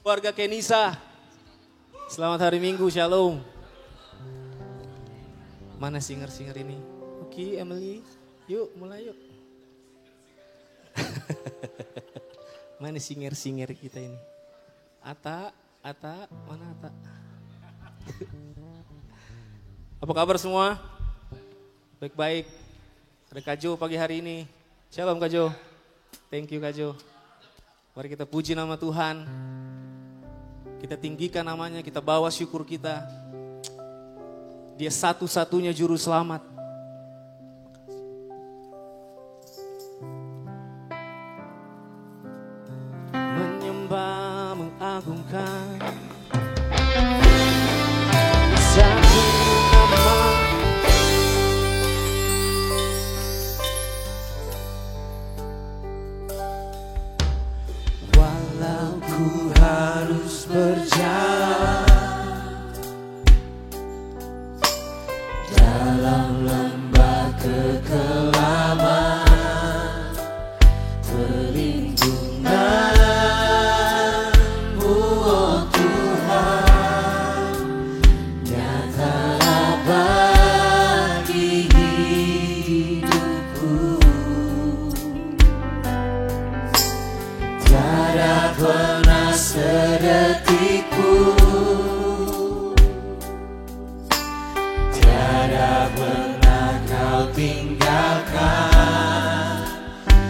Warga Kenisa, selamat hari Minggu, Shalom. Mana singer-singer ini? Oke, Emily, yuk mulai yuk. Mana singer-singer kita ini? Ata, mana Ata? Apa kabar semua? Baik-baik. Ada Kajo pagi hari ini. Shalom Kajo. Thank you Kajo. Mari kita puji nama Tuhan. Kita tinggikan namanya, kita bawa syukur kita. Dia satu-satunya juru selamat. Menyembah, mengagungkan satu nama. Walau ku harus berjalan dalam lembah kekelaman, perlindungan-Mu, oh Tuhan, nyatalah bagi hidupku. Tiada pernah sedetik pun, tiada pernah Kau tinggalkan.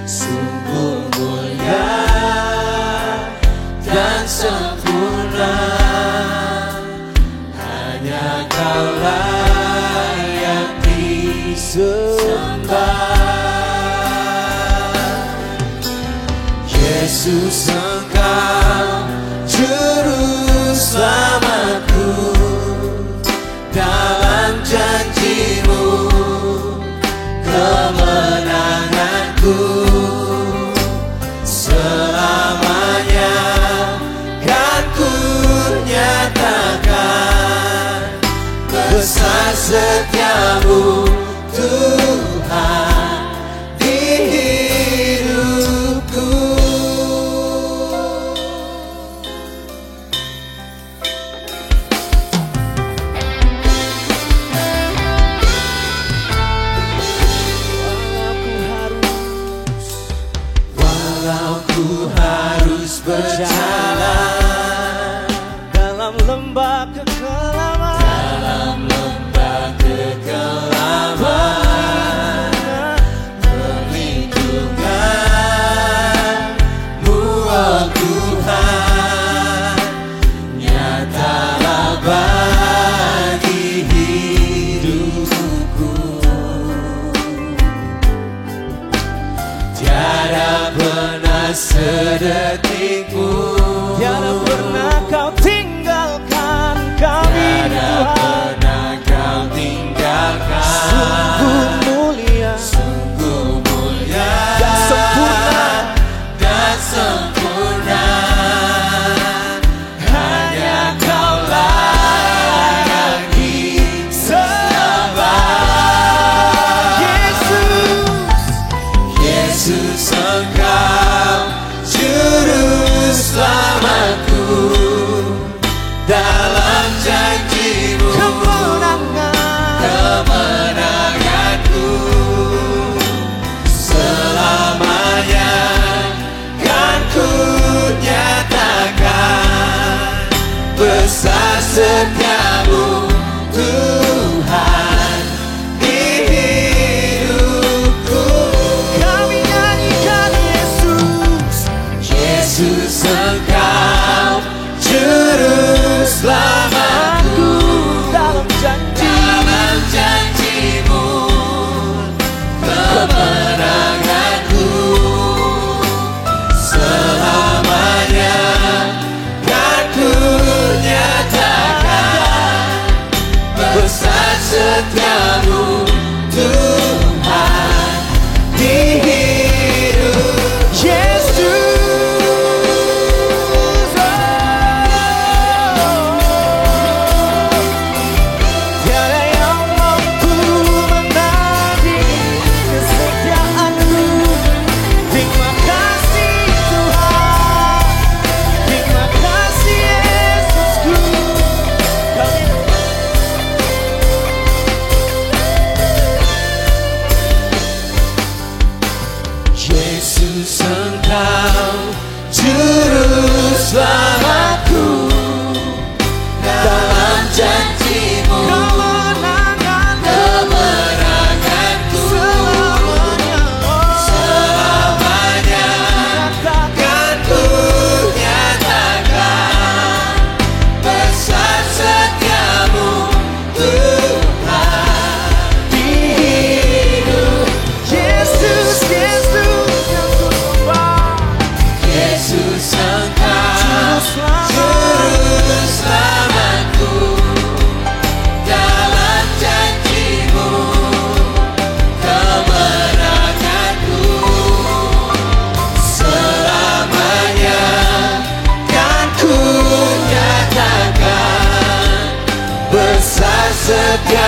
Sungguh mulia dan sempurna, hanya Kaulah yang disembah. Yesus, Engkau juru selamatku, dalam janji-Mu kemenanganku. Selamanya kan ku nyatakan besar setia-Mu Tuhan di hidupku. Walau ku harus berjalan dalam lembah kekelaman, perlindungan-Mu, oh Tuhan, nyatalah bagi hidupku. Tiada pernah sedetik pun, tiada pernah Kau tinggalkan kami, tiada pernah Kau tinggalkan. Sungguh mulia dan sempurna, hanya Kaulah yang disembah. Yesus, Engkau juru selamatku, dalam janji-Mu kemenanganku. Selamanya kan ku nyatakan besar setia-Mu Tuhan di hidupku. Kami nyanyikan Yesus, Yesus, Engkau juru selamatku, dalam janji-Mu kemenanganku. Selamanya kan ku nyatakan besar setia-Mu Tuhan di hidup. Yesus, terima kasih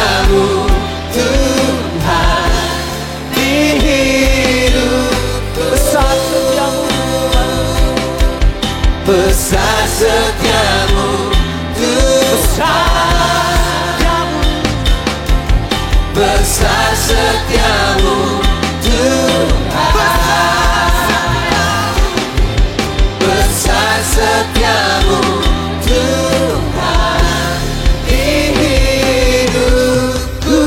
setiamu Tuhan di hidup. Besar setiamu Tuhan, besar setiamu Tuhan, besar setiamu Tuhan, besar setiamu Tuhan di hidupku.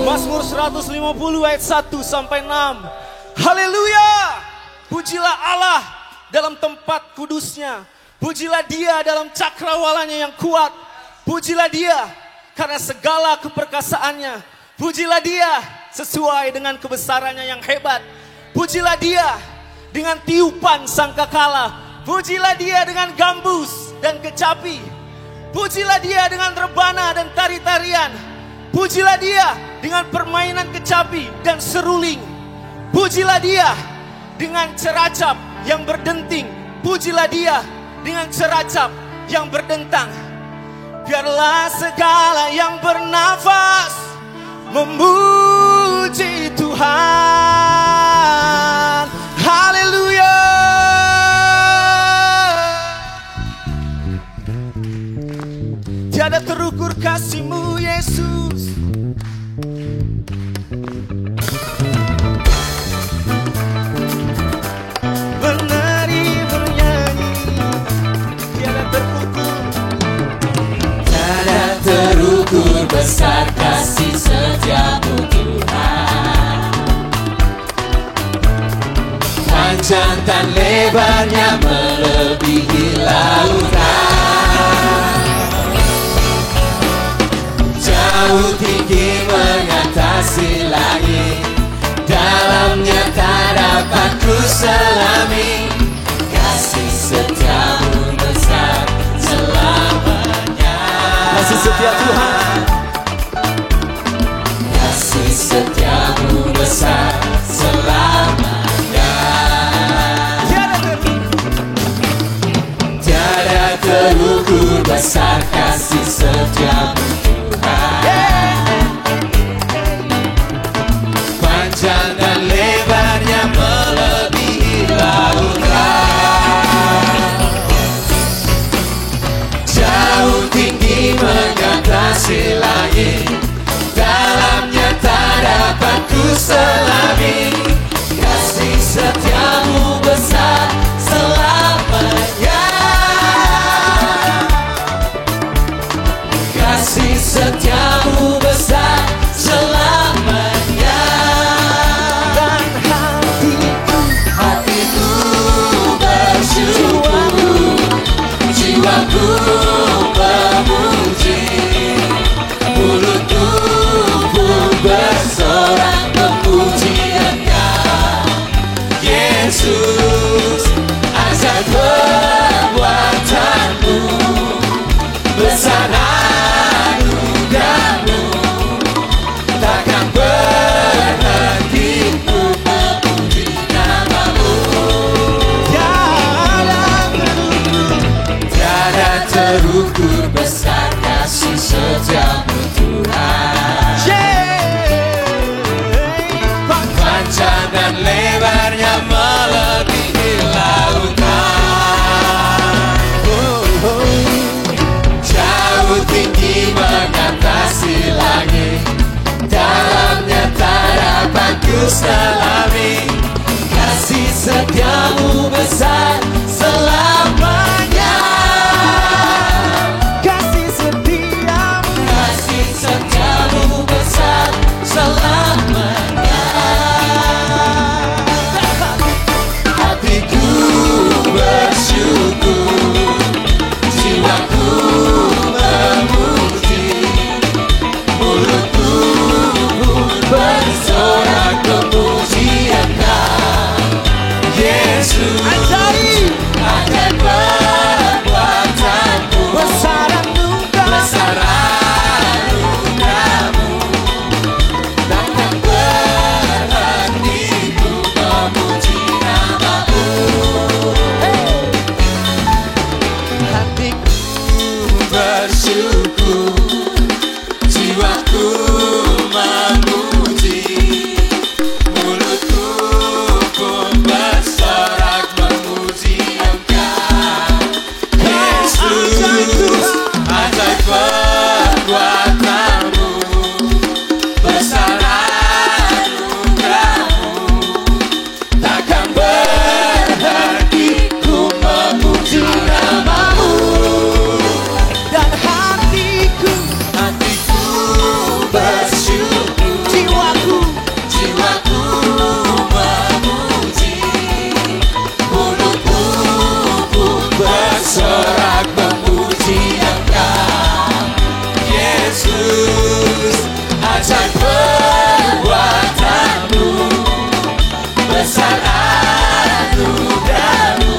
Mazmur 150 ayat 1 sampai 6. Haleluya. Pujilah Allah dalam tempat kudusnya. Pujilah dia dalam cakrawalanya yang kuat. Pujilah dia karena segala keperkasaannya. Pujilah dia sesuai dengan kebesarannya yang hebat. Pujilah dia dengan tiupan sangkakala. Pujilah dia dengan gambus dan kecapi. Pujilah dia dengan rebana dan tari-tarian. Pujilah dia dengan permainan kecapi dan seruling. Pujilah dia dengan ceracap yang berdenting. Pujilah dia dengan ceracap yang berdentang. Biarlah segala yang bernafas memuji Tuhan. Haleluya. Tiada terukur kasih-Mu Yesus. Menari bernyanyi tiada terukur. Tiada terukur besar kasih setiamu Tuhan, panjang dan lebarnya melebihi lautan, jauh tinggi mengatasi langit, dalamnya tak dapat ku selami. Kasih setiamu besar selamanya. Kasih setia Tuhan, kasih setiamu besar selamanya. Tiada terukur besar kasih setiamu Tuhan, panjang dan lebarnya melebihi lautan, jauh tinggi mengatasi langit, dalamnya tak dapat ku selami. Kasih setiamu besar selamanya. Kasih setiamu besar selamanya. dan Hatiku bersyukur, jiwaku memuji, mulutku pun bersorak memuji-Nya. Yesus, ajaib perbuatanmu, besar anugerahmu, takkan berhenti ku memuji nama-Mu. Tiada terukur besar kasih setiamu Tuhan, panjang dan lebarnya melebihi lautan, jauh tinggi mengatasi langit, dalamnya tak dapat ku selami. Kasih setiamu besar selamanya. kasih setiamu. Kasih setiamu besar selamanya. Hatiku bersyukur, jiwaku memuji, mulutku pun bersorak kemuliaan Yesus. Ajaib bersyukur. Jiwaku Memuji, mulutku pun bersorak memuji Engkau, Yesus. Ajaib perbuatanmu, besar anugerahmu,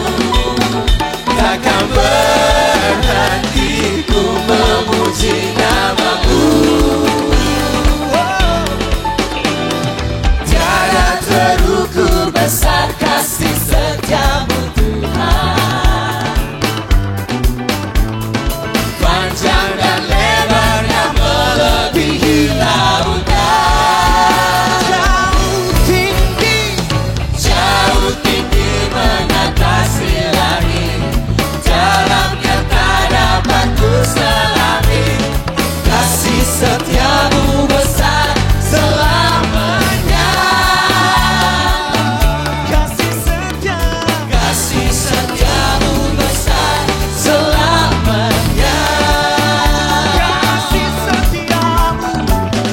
takkan berhenti ku memuji namamu. Terukur besar kasih setiamu Tuhan, panjang dan lebarnya melebihi lautan, jauh tinggi mengatasi langit, dalamnya tak dapat ku selami. Kasih setiamu besar selamanya. Kasih setiamu besar selamanya.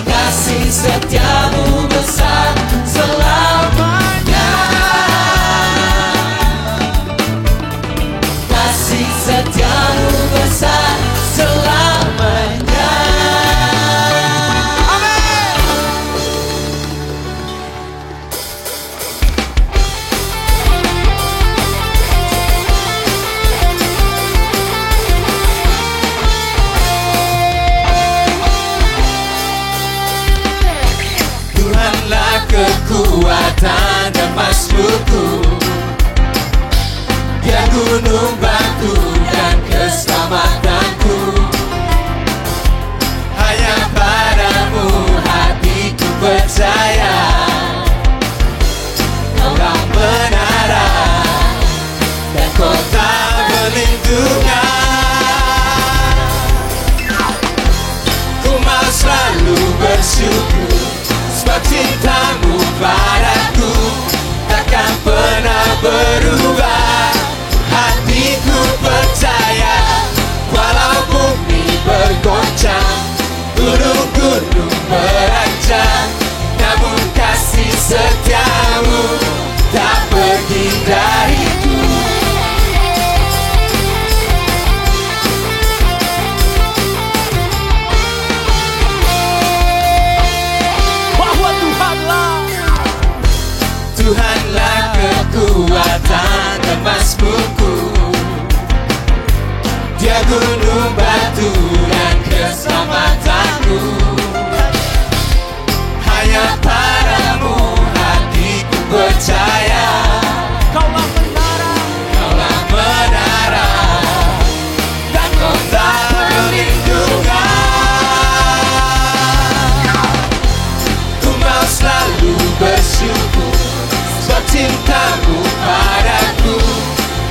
Kasih setiamu besar selamanya. Kasih setiamu besar selamanya. Tuhanlah kekuatan dan masmurku, Dia gunung batu dan keselamatanku. Hanya padamu hatiku percaya, Kaulah menara dan kota perlindungan. Ku mau selalu bersyukur, sebab cintamu padaku takkan pernah berubah. Hatiku percaya, walau bumi bergoncang, gunung-gunung beranjak, namun kasih setiamu tak pergi dariku. bahwa Tuhanlah kekuatan dan masmurku, Dia gunung batu dan keselamatanku. Hanya padamu hatiku percaya, Kaulah menara dan kota perlindungan. Ku mau selalu bersyukur, sebab cintamu padaku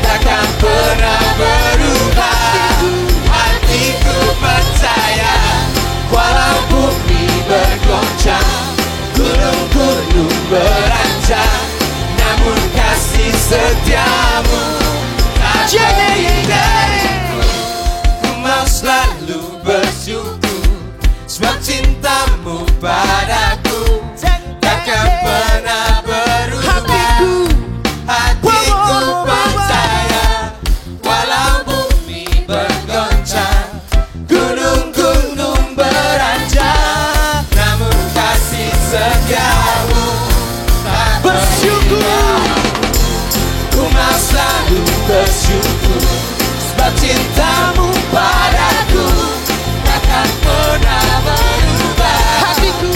takkan pernah berubah. Hatiku percaya, walau bumi bergoncang, gunung-gunung beranjak, namun kasih setiamu tak pergi dariku. Ku mau selalu bersyukur, sebab cintamu padaku takkan pernah berubah. Hatiku percaya, walau bumi bergoncang, gunung-gunung beranjak, namun kasih setiamu tak bersyukur. Ku mau selalu bersyukur, sebab cintamu padaku takkan pernah berubah. Hatiku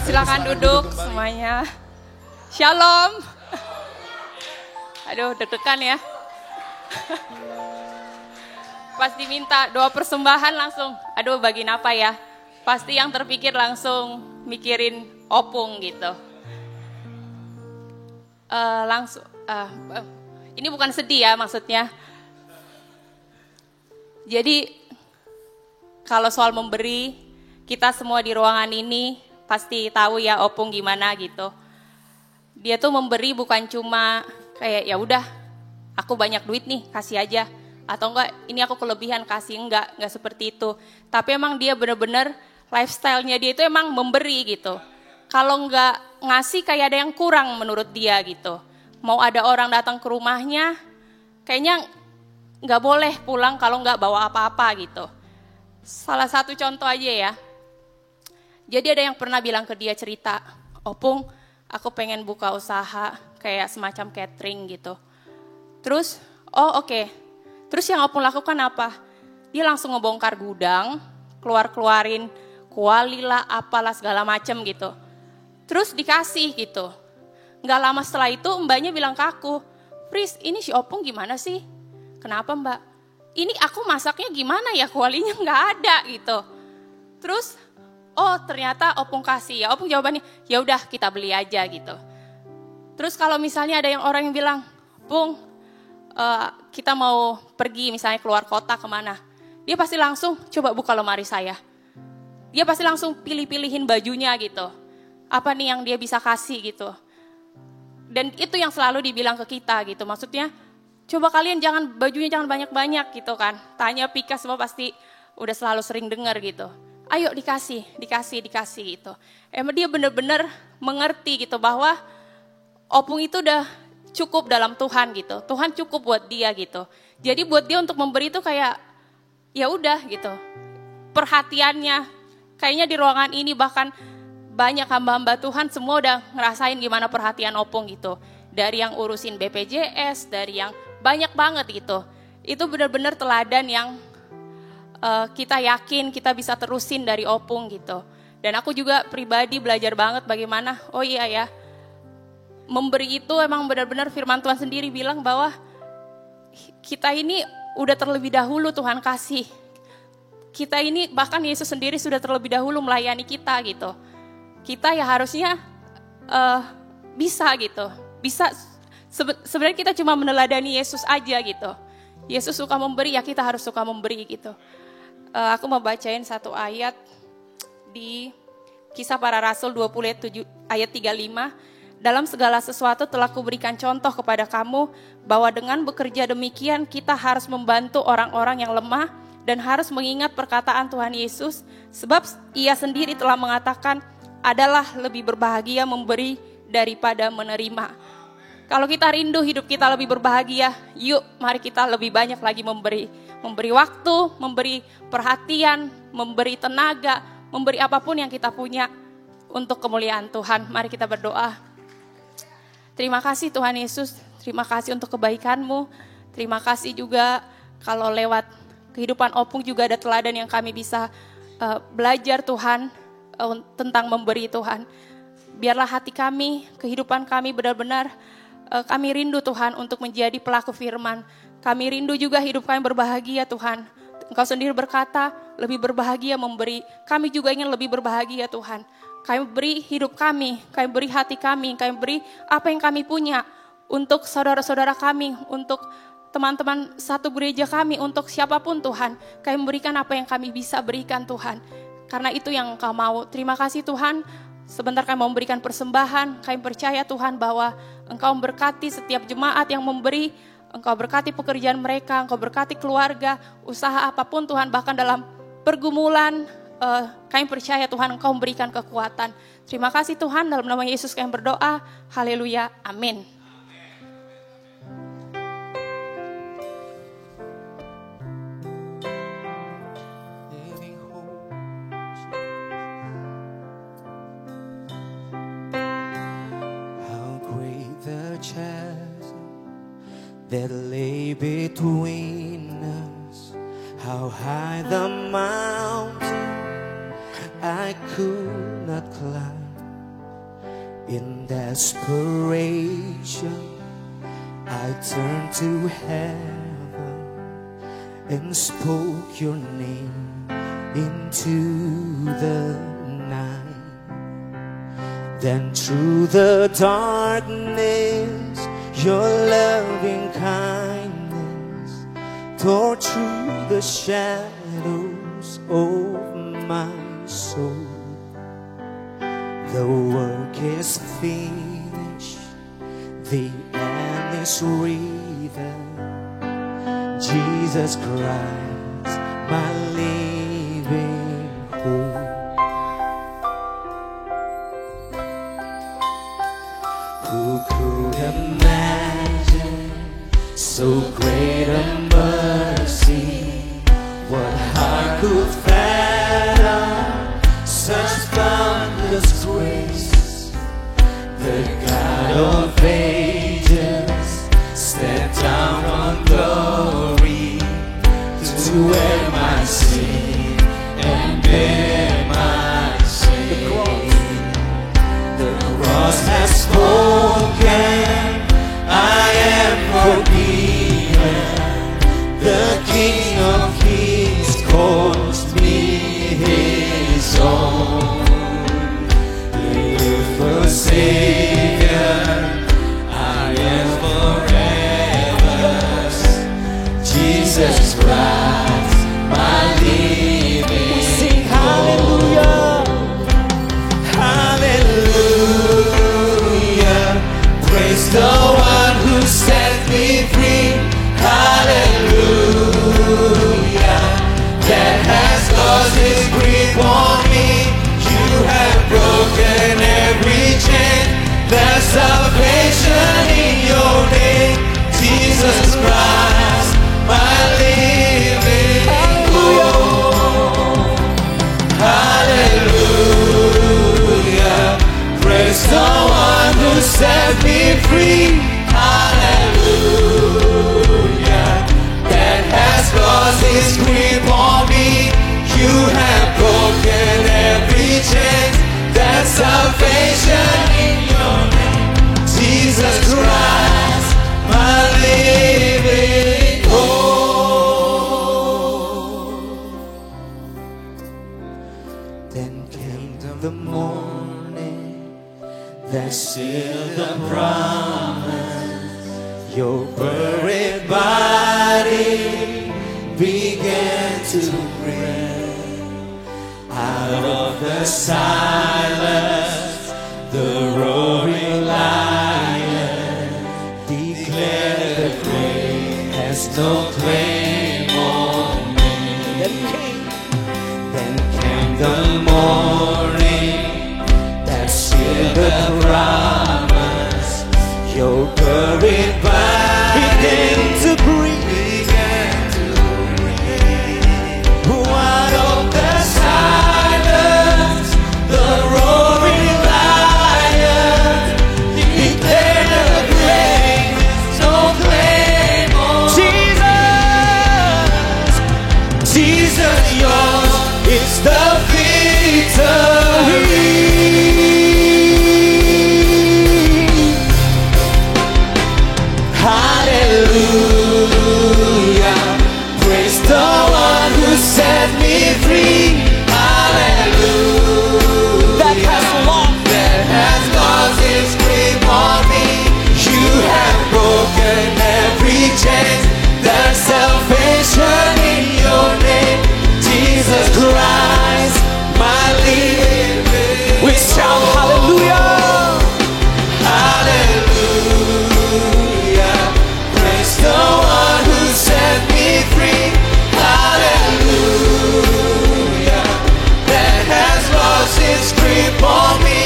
Silakan duduk semuanya. Shalom. Aduh, deg-degan ya. Pas diminta doa persembahan langsung, aduh bagiin apa ya? Pasti yang terpikir langsung mikirin opung gitu. Ini bukan sedih ya maksudnya. Jadi kalau soal memberi, kita semua di ruangan ini pasti tahu ya opung gimana gitu. Dia tuh memberi bukan cuma kayak ya udah aku banyak duit nih kasih aja. Atau enggak ini aku kelebihan kasih, enggak seperti itu. Tapi emang dia benar-benar lifestyle-nya dia itu emang memberi gitu. Kalau enggak ngasih kayak ada yang kurang menurut dia gitu. Mau ada orang datang ke rumahnya, kayaknya enggak boleh pulang kalau enggak bawa apa-apa gitu. Salah satu contoh aja ya. Jadi ada yang pernah bilang ke dia cerita, Opung aku pengen buka usaha kayak semacam catering gitu. Terus, oke. Terus yang Opung lakukan apa? Dia langsung ngebongkar gudang, keluarin kuali lah, apalah segala macem gitu. Terus dikasih gitu. Gak lama setelah itu mbaknya bilang ke aku, Pris ini si Opung gimana sih? Kenapa mbak? Ini aku masaknya gimana ya, kualinya gak ada gitu. Terus, ternyata Opung kasih. Ya Opung jawabannya, ya udah kita beli aja gitu. Terus kalau misalnya ada orang yang bilang, Pung, kita mau pergi misalnya keluar kota kemana, dia pasti langsung coba buka lemari saya. Dia pasti langsung pilih-pilihin bajunya gitu. Apa nih yang dia bisa kasih gitu. Dan itu yang selalu dibilang ke kita gitu. Maksudnya coba kalian bajunya jangan banyak-banyak gitu kan. Tanya Pika semua pasti udah selalu sering dengar gitu. Ayo dikasih gitu. Emang dia benar-benar mengerti gitu bahwa Opung itu udah cukup dalam Tuhan gitu. Tuhan cukup buat dia gitu. Jadi buat dia untuk memberi itu kayak ya udah gitu. Perhatiannya kayaknya di ruangan ini bahkan banyak hamba-hamba Tuhan semua udah ngerasain gimana perhatian Opung gitu. Dari yang urusin BPJS, dari yang banyak banget gitu. Itu benar-benar teladan yang kita yakin kita bisa terusin dari Opung gitu. Dan aku juga pribadi belajar banget bagaimana, memberi itu emang benar-benar firman Tuhan sendiri bilang bahwa kita ini udah terlebih dahulu Tuhan kasih. Kita ini bahkan Yesus sendiri sudah terlebih dahulu melayani kita gitu. Kita ya harusnya bisa gitu. Bisa sebenarnya kita cuma meneladani Yesus aja gitu. Yesus suka memberi ya kita harus suka memberi gitu. Aku mau bacain satu ayat di Kisah Para Rasul 27 ayat 35. Dalam segala sesuatu telah kuberikan contoh kepada kamu bahwa dengan bekerja demikian kita harus membantu orang-orang yang lemah dan harus mengingat perkataan Tuhan Yesus sebab ia sendiri telah mengatakan adalah lebih berbahagia memberi daripada menerima. Kalau kita rindu hidup kita lebih berbahagia, yuk mari kita lebih banyak lagi memberi. Memberi waktu, memberi perhatian, memberi tenaga, memberi apapun yang kita punya untuk kemuliaan Tuhan. Mari kita berdoa. Terima kasih Tuhan Yesus, terima kasih untuk kebaikan-Mu. Terima kasih juga kalau lewat kehidupan Opung juga ada teladan yang kami bisa belajar Tuhan tentang memberi Tuhan. Biarlah hati kami, kehidupan kami benar-benar kami rindu Tuhan untuk menjadi pelaku firman. Kami rindu juga hidup kami berbahagia Tuhan. Engkau sendiri berkata lebih berbahagia memberi. Kami juga ingin lebih berbahagia Tuhan. Kami beri hidup kami beri hati kami beri apa yang kami punya untuk saudara-saudara kami, untuk teman-teman satu gereja kami, untuk siapapun Tuhan. Kami berikan apa yang kami bisa berikan Tuhan. Karena itu yang Engkau mau. Terima kasih Tuhan. Sebentar kami mau memberikan persembahan. Kami percaya Tuhan bahwa Engkau memberkati setiap jemaat yang memberi. Engkau berkati pekerjaan mereka, Engkau berkati keluarga, usaha apapun Tuhan, bahkan dalam pergumulan. Kami percaya Tuhan Engkau memberikan kekuatan. Terima kasih Tuhan, dalam nama Yesus kami berdoa. Haleluya, amin. How great the chasm that lay between us, how high the mountain I could not climb, In desperation, I turned to heaven and spoke your name into the night. Then through the darkness, your loving kindness tore through the shadows of my soul. The work is finished, the end is written. Jesus Christ, my living hope. Who could imagine so great a mercy? What heart could fathom such boundless grace? The God of ages stepped down on glory to wear my sin and bear my shame. The cross has spoken, I am forgiven. The King of Kings calls me his own. Beautiful Savior, I am forever. Jesus Christ, my living. We sing hallelujah, hallelujah. Praise the one who set me free. Hallelujah. That has lost his grip on me. You have broken every chain. There's salvation in your name, Jesus Christ, my living hope. Hallelujah. Praise the one who set me free. Hallelujah. That has lost his grip on me. You have broken every chain. That's salvation in your name, Jesus Christ, my living hope. Then came the morning that sealed the promise. Your buried body began to breathe. Out of the silence, the roaring lion declared the grave has no claim on me. Then came the morning that sealed the promise. Your buried body began to breathe. Out of the silence, the roaring lion declared the grave no claim on Jesus. Jesus, yours is the victory. Hallelujah. Praise the one who set me free. Hallelujah. That has lost its grip on me. You have broken every chain. There's salvation in your name, Jesus Christ, my living. We shout hallelujah. Hallelujah. Praise the one who set me free. Hallelujah. That has lost its grip on me.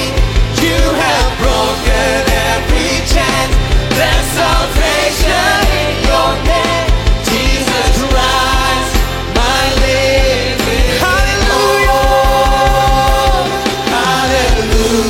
You have broken every chain. There's salvation in your name, Jesus Christ, my living. Hallelujah. Hallelujah.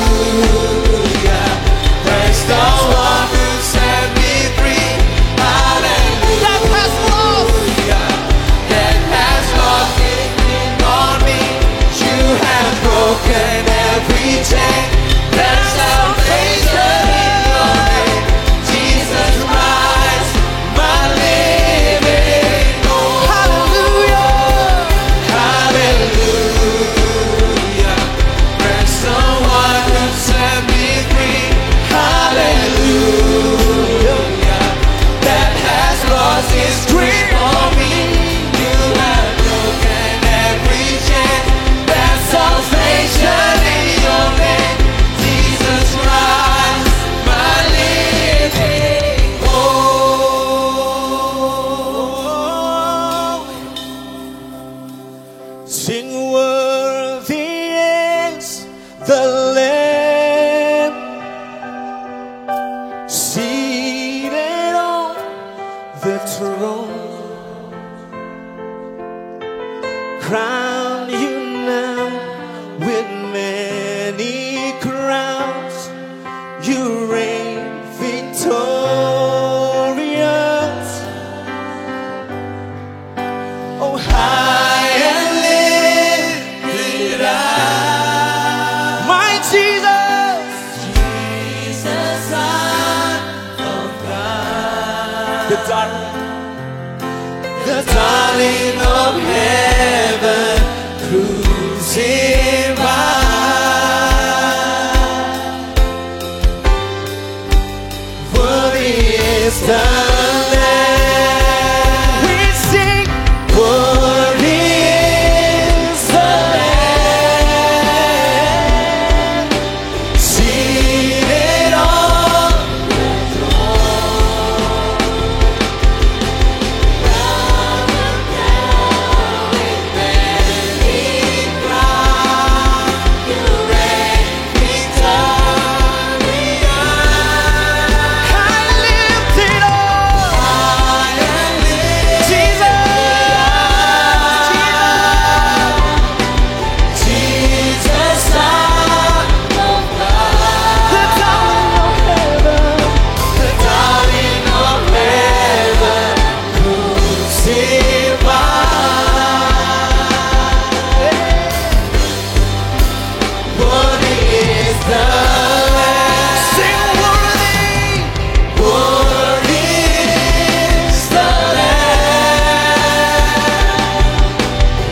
the darling of heaven, crucified. Worthy is the Lamb. We sing, worthy is the Lamb, seated on the throne. Round about with many crowns, you reign victorious. High lifted up, high and lifted Jesus, Son of God, the darling of heaven, crucified. Worthy is the Lamb. Sing worthy, worthy is the Lamb,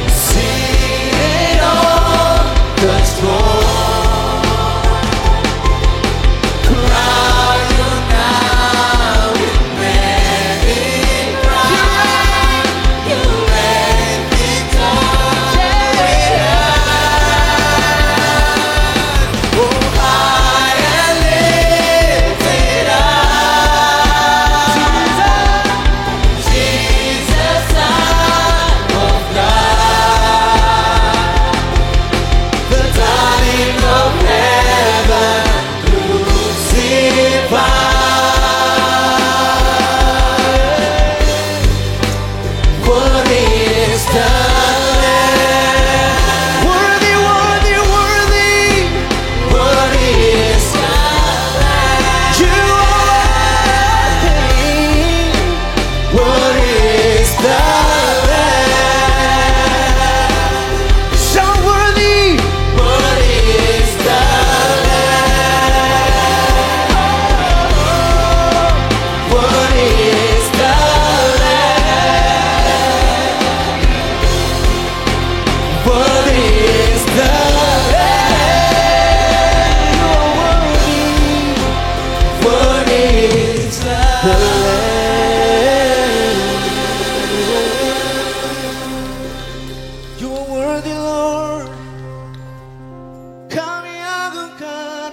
seated on the throne. Crown you now with many crowns. You reign victorious. Oh, high and lifted up, Jesus, Son of God, the darling of heaven, crucified. Worthy is the Lamb. Worthy, worthy, worthy. Worthy is the Lamb. You are King. Worthy is the Lamb. So worthy. Worthy is the Lamb. Worthy is the Lamb. Worthy is the Lamb. You are worthy. Worthy is the Lamb. You are worthy, Lord. Kami agungkan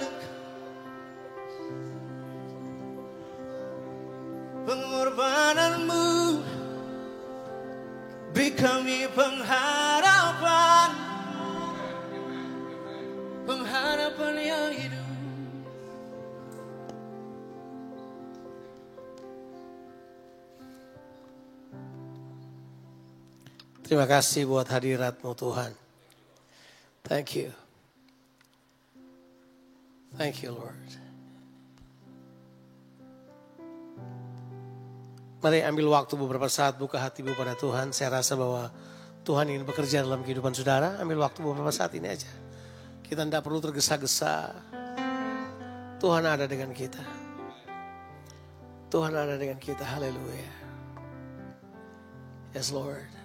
pengorbananmu, beri kami pengharapan, pengharapan yang hidup. Terima kasih buat hadirat-Mu Tuhan. Thank you. Thank you, Lord. Mari ambil waktu beberapa saat, buka hatimu pada Tuhan. Saya rasa bahwa Tuhan ingin bekerja dalam kehidupan saudara. Ambil waktu beberapa saat ini aja. Kita tidak perlu tergesa-gesa. Tuhan ada dengan kita. Tuhan ada dengan kita. Haleluya. Yes, Lord.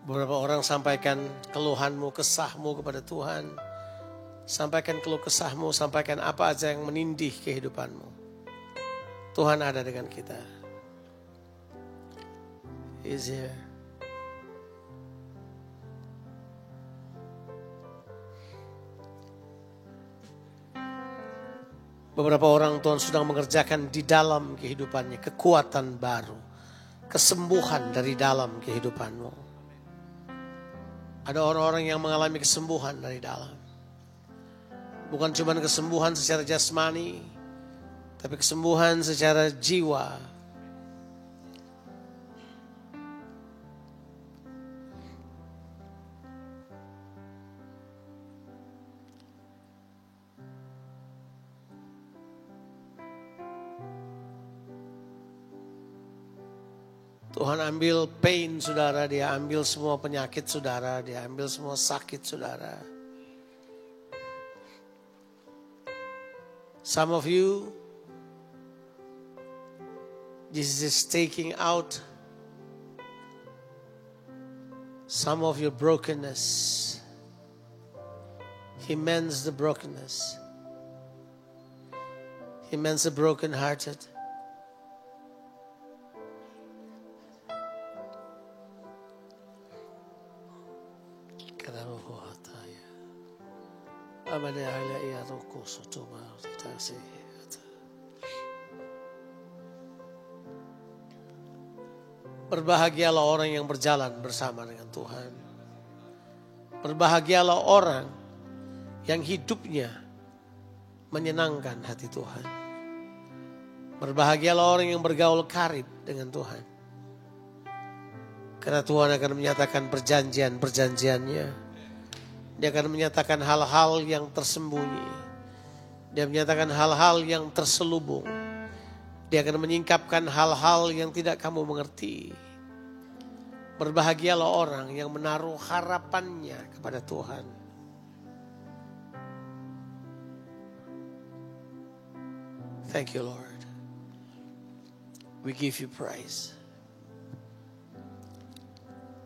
Beberapa orang sampaikan keluhanmu, kesahmu kepada Tuhan. Sampaikan keluh kesahmu, sampaikan apa aja yang menindih kehidupanmu. Tuhan ada dengan kita. He is here. Beberapa orang Tuhan sedang mengerjakan di dalam kehidupannya kekuatan baru. Kesembuhan dari dalam kehidupanmu. Ada orang-orang yang mengalami kesembuhan dari dalam. Bukan cuma kesembuhan secara jasmani, tapi kesembuhan secara jiwa. Tuhan ambil pain saudara, dia ambil semua penyakit saudara, dia ambil semua sakit saudara. Some of you, Jesus is taking out some of your brokenness. He mends the brokenness. He mends the brokenhearted. Berbahagialah orang yang berjalan bersama dengan Tuhan. Berbahagialah orang yang hidupnya menyenangkan hati Tuhan. Berbahagialah orang yang bergaul karib dengan Tuhan. Karena Tuhan akan menyatakan perjanjian-perjanjiannya. Dia akan menyatakan hal-hal yang tersembunyi. Dia menyatakan hal-hal yang terselubung. Dia akan menyingkapkan hal-hal yang tidak kamu mengerti. Berbahagialah orang yang menaruh harapannya kepada Tuhan. Thank you, Lord. We give you praise.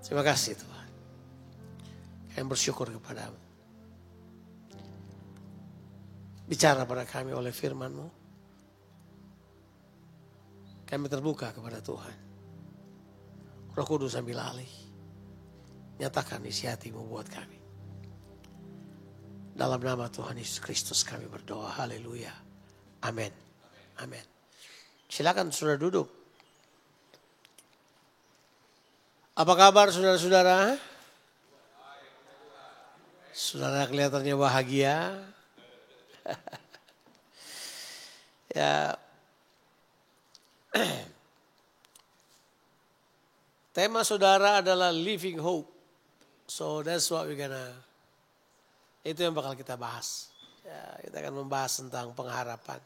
Terima kasih Tuhan. Kami bersyukur kepadamu. Bicara pada kami oleh firman-Mu. Kami terbuka kepada Tuhan. Roh Kudus ambil alih. Nyatakan isi hati-Mu buat kami. Dalam nama Tuhan Yesus Kristus kami berdoa. Haleluya. Amin. Amin. Silakan saudara duduk. Apa kabar saudara-saudara? Saudara kelihatannya bahagia. Ya. Tema saudara adalah living hope. So that's what itu yang bakal kita bahas. Ya, kita akan membahas tentang pengharapan.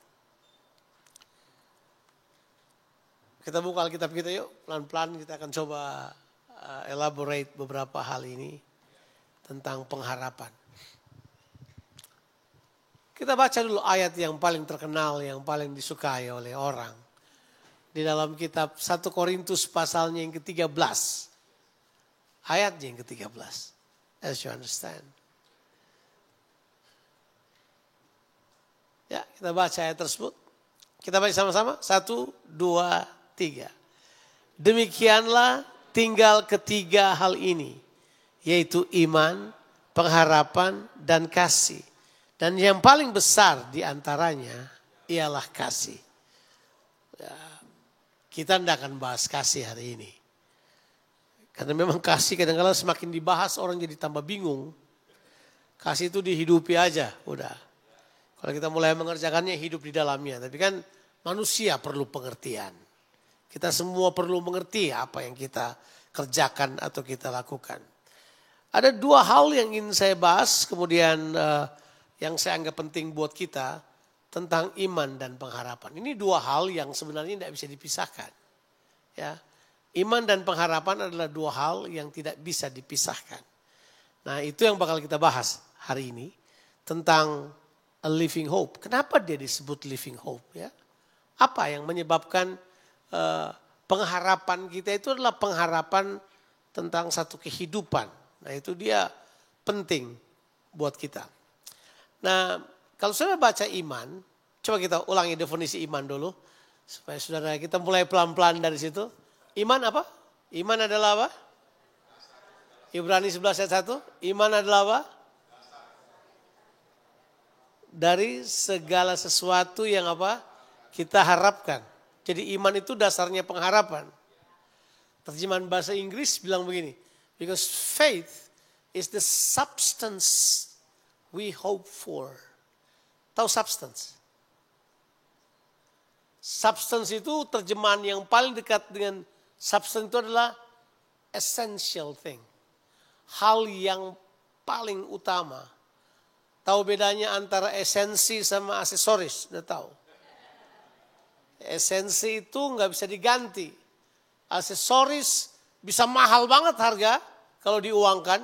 Kita buka Alkitab kita yuk, pelan-pelan kita akan coba elaborate beberapa hal ini tentang pengharapan. Kita baca dulu ayat yang paling terkenal, yang paling disukai oleh orang. Di dalam kitab 1 Korintus pasalnya yang ke-13. Ayatnya yang ke-13. As you understand. Ya, kita baca ayat tersebut. Kita baca sama-sama. 1, 2, 3. Demikianlah tinggal ketiga hal ini. Yaitu iman, pengharapan, dan kasih. Dan yang paling besar di antaranya ialah kasih. Ya, kita tidak akan bahas kasih hari ini. Karena memang kasih kadang-kadang semakin dibahas orang jadi tambah bingung. Kasih itu dihidupi aja, udah. Kalau kita mulai mengerjakannya hidup di dalamnya. Tapi kan manusia perlu pengertian. Kita semua perlu mengerti apa yang kita kerjakan atau kita lakukan. Ada dua hal yang ingin saya bahas, kemudian yang saya anggap penting buat kita tentang iman dan pengharapan. Ini dua hal yang sebenarnya tidak bisa dipisahkan. Ya, iman dan pengharapan adalah dua hal yang tidak bisa dipisahkan. Nah, itu yang bakal kita bahas hari ini tentang a living hope. Kenapa dia disebut living hope? Ya, apa yang menyebabkan pengharapan kita itu adalah pengharapan tentang satu kehidupan. Nah, itu dia penting buat kita. Nah, kalau saudara baca iman, coba kita ulangi definisi iman dulu. Supaya saudara kita mulai pelan-pelan dari situ. Iman apa? Iman adalah apa? Ibrani 11 ayat 1. Iman adalah apa? Dari segala sesuatu yang apa? Kita harapkan. Jadi iman itu dasarnya pengharapan. Terjemahan bahasa Inggris bilang begini. Because faith is the substance we hope for. Tahu substance? Substance itu terjemahan yang paling dekat dengan substance itu adalah essential thing. Hal yang paling utama. Tahu bedanya antara esensi sama aksesoris? Udah tahu? Esensi itu nggak bisa diganti. Aksesoris bisa mahal banget harga kalau diuangkan.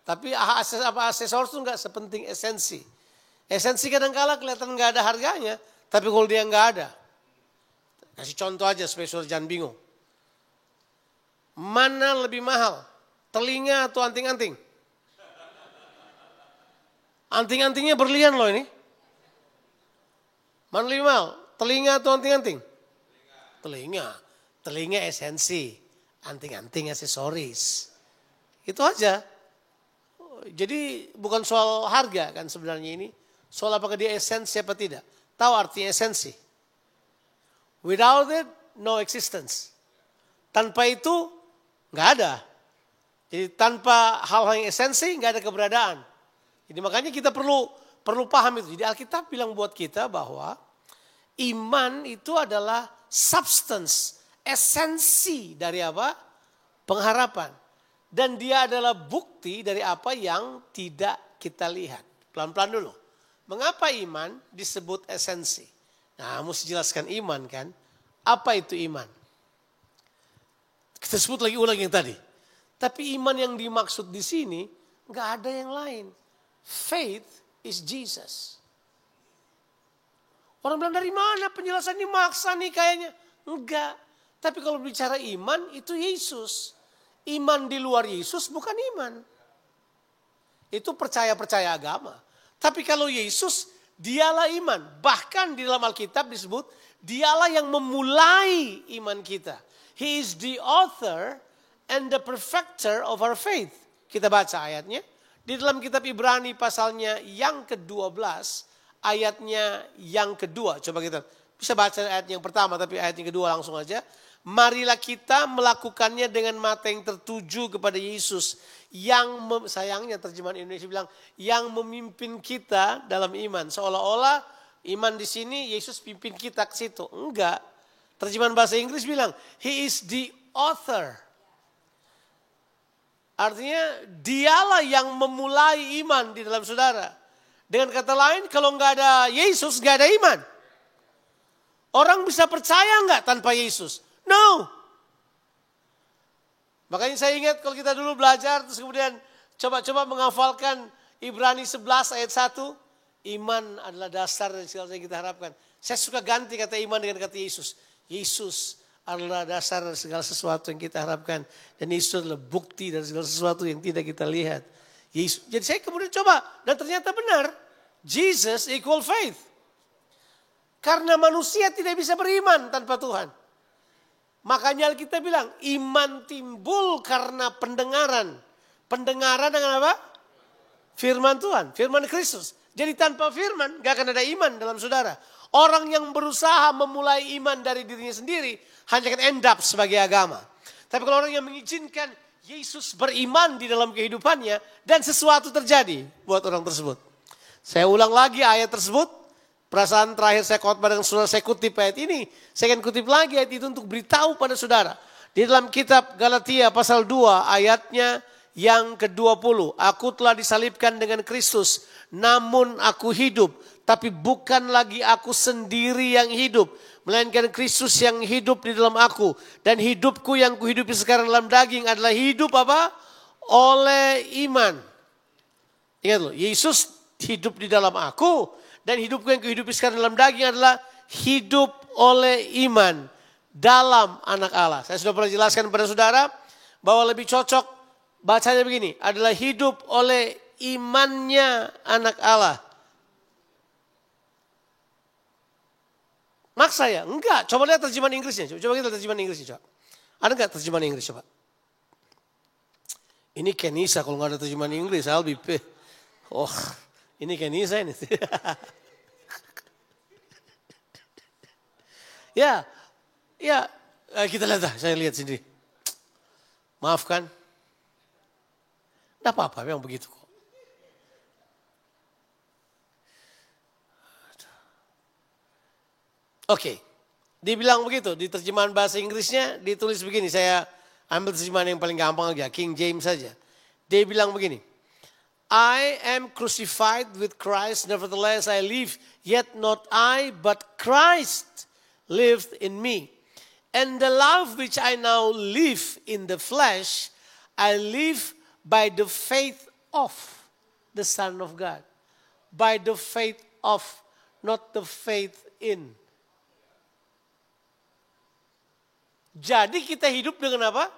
Tapi aksesoris itu nggak sepenting esensi. Esensi kadang-kala kelihatan nggak ada harganya. Tapi kalau dia nggak ada. Kasih contoh aja spesial, jangan bingung. Mana lebih mahal? Telinga atau anting-anting? Anting-antingnya berlian loh ini. Mana lebih mahal? Telinga atau anting-anting? Telinga. Telinga esensi. Anting-anting aksesoris. Itu aja. Jadi bukan soal harga kan sebenarnya ini. Soal apakah dia esensi apa tidak. Tahu arti esensi. Without it, no existence. Tanpa itu, nggak ada. Jadi tanpa hal-hal yang esensi, nggak ada keberadaan. Jadi makanya kita perlu paham itu. Jadi Alkitab bilang buat kita bahwa iman itu adalah substance, esensi dari apa? Pengharapan. Dan dia adalah bukti dari apa yang tidak kita lihat. Pelan-pelan dulu. Mengapa iman disebut esensi? Nah, mesti jelaskan iman kan. Apa itu iman? Kita sebut lagi ulang yang tadi. Tapi iman yang dimaksud di sini nggak ada yang lain. Faith is Jesus. Orang bilang dari mana penjelasan ini maksa nih kayaknya. Enggak. Tapi kalau bicara iman itu Yesus. Iman di luar Yesus bukan iman. Itu percaya agama. Tapi kalau Yesus, dialah iman. Bahkan di dalam Alkitab disebut, dialah yang memulai iman kita. He is the author and the perfecter of our faith. Kita baca ayatnya. Di dalam kitab Ibrani pasalnya yang ke-12, ayatnya yang kedua. Coba kita bisa baca ayat yang pertama, tapi ayat yang kedua langsung aja. Marilah kita melakukannya dengan mata yang tertuju kepada Yesus. Sayangnya terjemahan Indonesia bilang, yang memimpin kita dalam iman. Seolah-olah iman di sini Yesus pimpin kita ke situ. Enggak. Terjemahan bahasa Inggris bilang, He is the author. Artinya dialah yang memulai iman di dalam saudara. Dengan kata lain, kalau enggak ada Yesus, enggak ada iman. Orang bisa percaya enggak tanpa Yesus? No. Makanya saya ingat kalau kita dulu belajar, terus kemudian coba-coba menghafalkan Ibrani 11 ayat 1. Iman adalah dasar dari segala yang kita harapkan. Saya suka ganti kata iman dengan kata Yesus. Yesus adalah dasar dari segala sesuatu yang kita harapkan. Dan Yesus adalah bukti dari segala sesuatu yang tidak kita lihat. Yesus. Jadi saya kemudian coba, dan ternyata benar. Jesus equal faith. Karena manusia tidak bisa beriman tanpa Tuhan. Makanya Alkitab bilang, iman timbul karena pendengaran. Pendengaran dengan apa? Firman Tuhan, firman Kristus. Jadi tanpa firman, gak akan ada iman dalam saudara. Orang yang berusaha memulai iman dari dirinya sendiri, hanya akan end up sebagai agama. Tapi kalau orang yang mengizinkan Yesus beriman di dalam kehidupannya, dan sesuatu terjadi buat orang tersebut. Saya ulang lagi ayat tersebut. Perasaan terakhir saya khotbah dengan saudara, saya kutip ayat ini. Saya akan kutip lagi ayat itu untuk beritahu pada saudara. Di dalam kitab Galatia pasal 2 ayatnya yang ke-20. Aku telah disalibkan dengan Kristus, namun aku hidup. Tapi bukan lagi aku sendiri yang hidup, melainkan Kristus yang hidup di dalam aku. Dan hidupku yang kuhidupi sekarang dalam daging adalah hidup apa? Oleh iman. Ingat loh, Yesus hidup di dalam aku. Dan hidupku yang kuhidupi sekarang dalam daging adalah hidup oleh iman dalam anak Allah. Saya sudah pernah jelaskan kepada saudara bahwa lebih cocok bacanya begini. Adalah hidup oleh imannya anak Allah. Maksa ya? Enggak. Coba lihat terjemahan Inggrisnya. Coba kita lihat terjemahan Inggrisnya. Coba. Ada enggak terjemahan Inggris? Coba. Ini Kenisa kalau enggak ada terjemahan Inggris. I'll be pissed. Oh. Ini Kenisa ini. Ya, kita lihat, saya lihat sendiri. Maafkan. Tidak apa-apa, memang begitu kok. Oke, dibilang begitu, di terjemahan bahasa Inggrisnya ditulis begini, saya ambil terjemahan yang paling gampang aja, King James saja. Dia bilang begini. I am crucified with Christ, nevertheless I live, yet not I, but Christ lived in me. And the life which I now live in the flesh, I live by the faith of the Son of God. By the faith of, not the faith in. Jadi kita hidup dengan apa?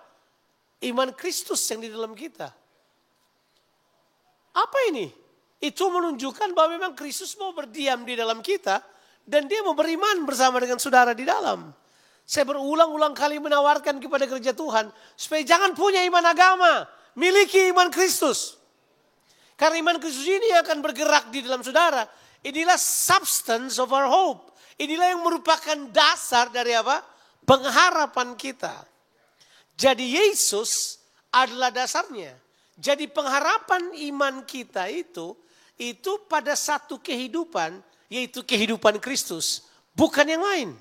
Iman Kristus yang di dalam kita. Apa ini? Itu menunjukkan bahwa memang Kristus mau berdiam di dalam kita dan dia mau beriman bersama dengan saudara di dalam. Saya berulang-ulang kali menawarkan kepada gereja Tuhan supaya jangan punya iman agama, miliki iman Kristus. Karena iman Kristus ini akan bergerak di dalam saudara. Inilah substance of our hope. Inilah yang merupakan dasar dari apa? Pengharapan kita. Jadi Yesus adalah dasarnya. Jadi pengharapan iman kita itu pada satu kehidupan, yaitu kehidupan Kristus, bukan yang lain.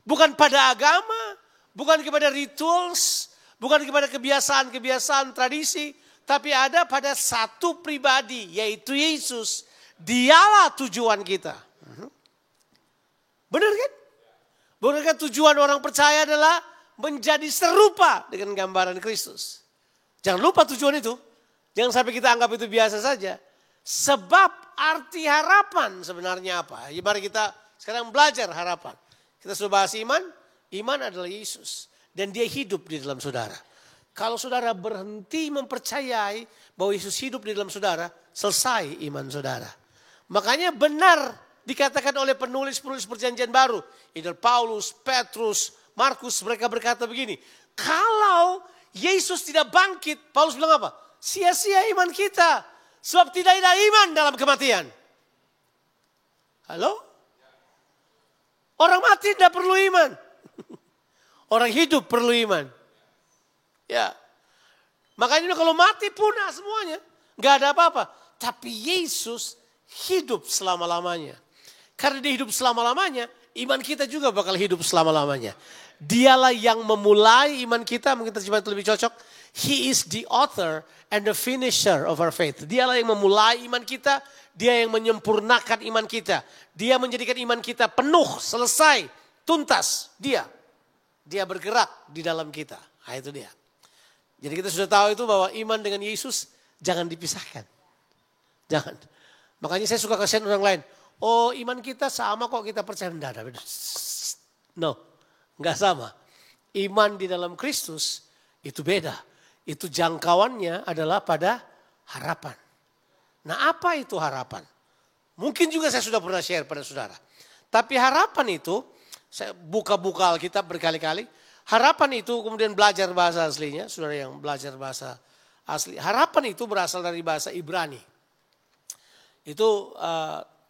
Bukan pada agama, bukan kepada rituals, bukan kepada kebiasaan-kebiasaan tradisi, tapi ada pada satu pribadi, yaitu Yesus. Dialah tujuan kita. Benar kan? Bukankah tujuan orang percaya adalah menjadi serupa dengan gambaran Kristus? Jangan lupa tujuan itu. Jangan sampai kita anggap itu biasa saja. Sebab arti harapan sebenarnya apa? Ya, mari kita sekarang belajar harapan. Kita sudah bahas iman. Iman adalah Yesus. Dan dia hidup di dalam saudara. Kalau saudara berhenti mempercayai bahwa Yesus hidup di dalam saudara, selesai iman saudara. Makanya benar dikatakan oleh penulis-penulis perjanjian baru. Either Paulus, Petrus, Markus, mereka berkata begini. Kalau Yesus tidak bangkit, Paulus bilang apa? Sia-sia iman kita. Sebab tidak ada iman dalam kematian. Halo? Orang mati tidak perlu iman. Orang hidup perlu iman. Ya. Makanya kalau mati punah semuanya. Gak ada apa-apa. Tapi Yesus hidup selama-lamanya. Karena dia hidup selama-lamanya, iman kita juga bakal hidup selama-lamanya. Dialah yang memulai iman kita, mungkin terjemahan itu lebih cocok. He is the author and the finisher of our faith. Dialah yang memulai iman kita, dia yang menyempurnakan iman kita. Dia menjadikan iman kita penuh, selesai, tuntas. Dia bergerak di dalam kita. Nah, itu dia. Jadi kita sudah tahu itu bahwa iman dengan Yesus jangan dipisahkan. Jangan. Makanya saya suka kasihan orang lain. Oh, iman kita sama kok, kita percaya. No, enggak sama. Iman di dalam Kristus itu beda. Itu jangkauannya adalah pada harapan. Nah, apa itu harapan? Mungkin juga saya sudah pernah share pada saudara. Tapi harapan itu, saya buka-buka Alkitab berkali-kali. Harapan itu kemudian belajar bahasa aslinya. Saudara yang belajar bahasa asli. Harapan itu berasal dari bahasa Ibrani. Itu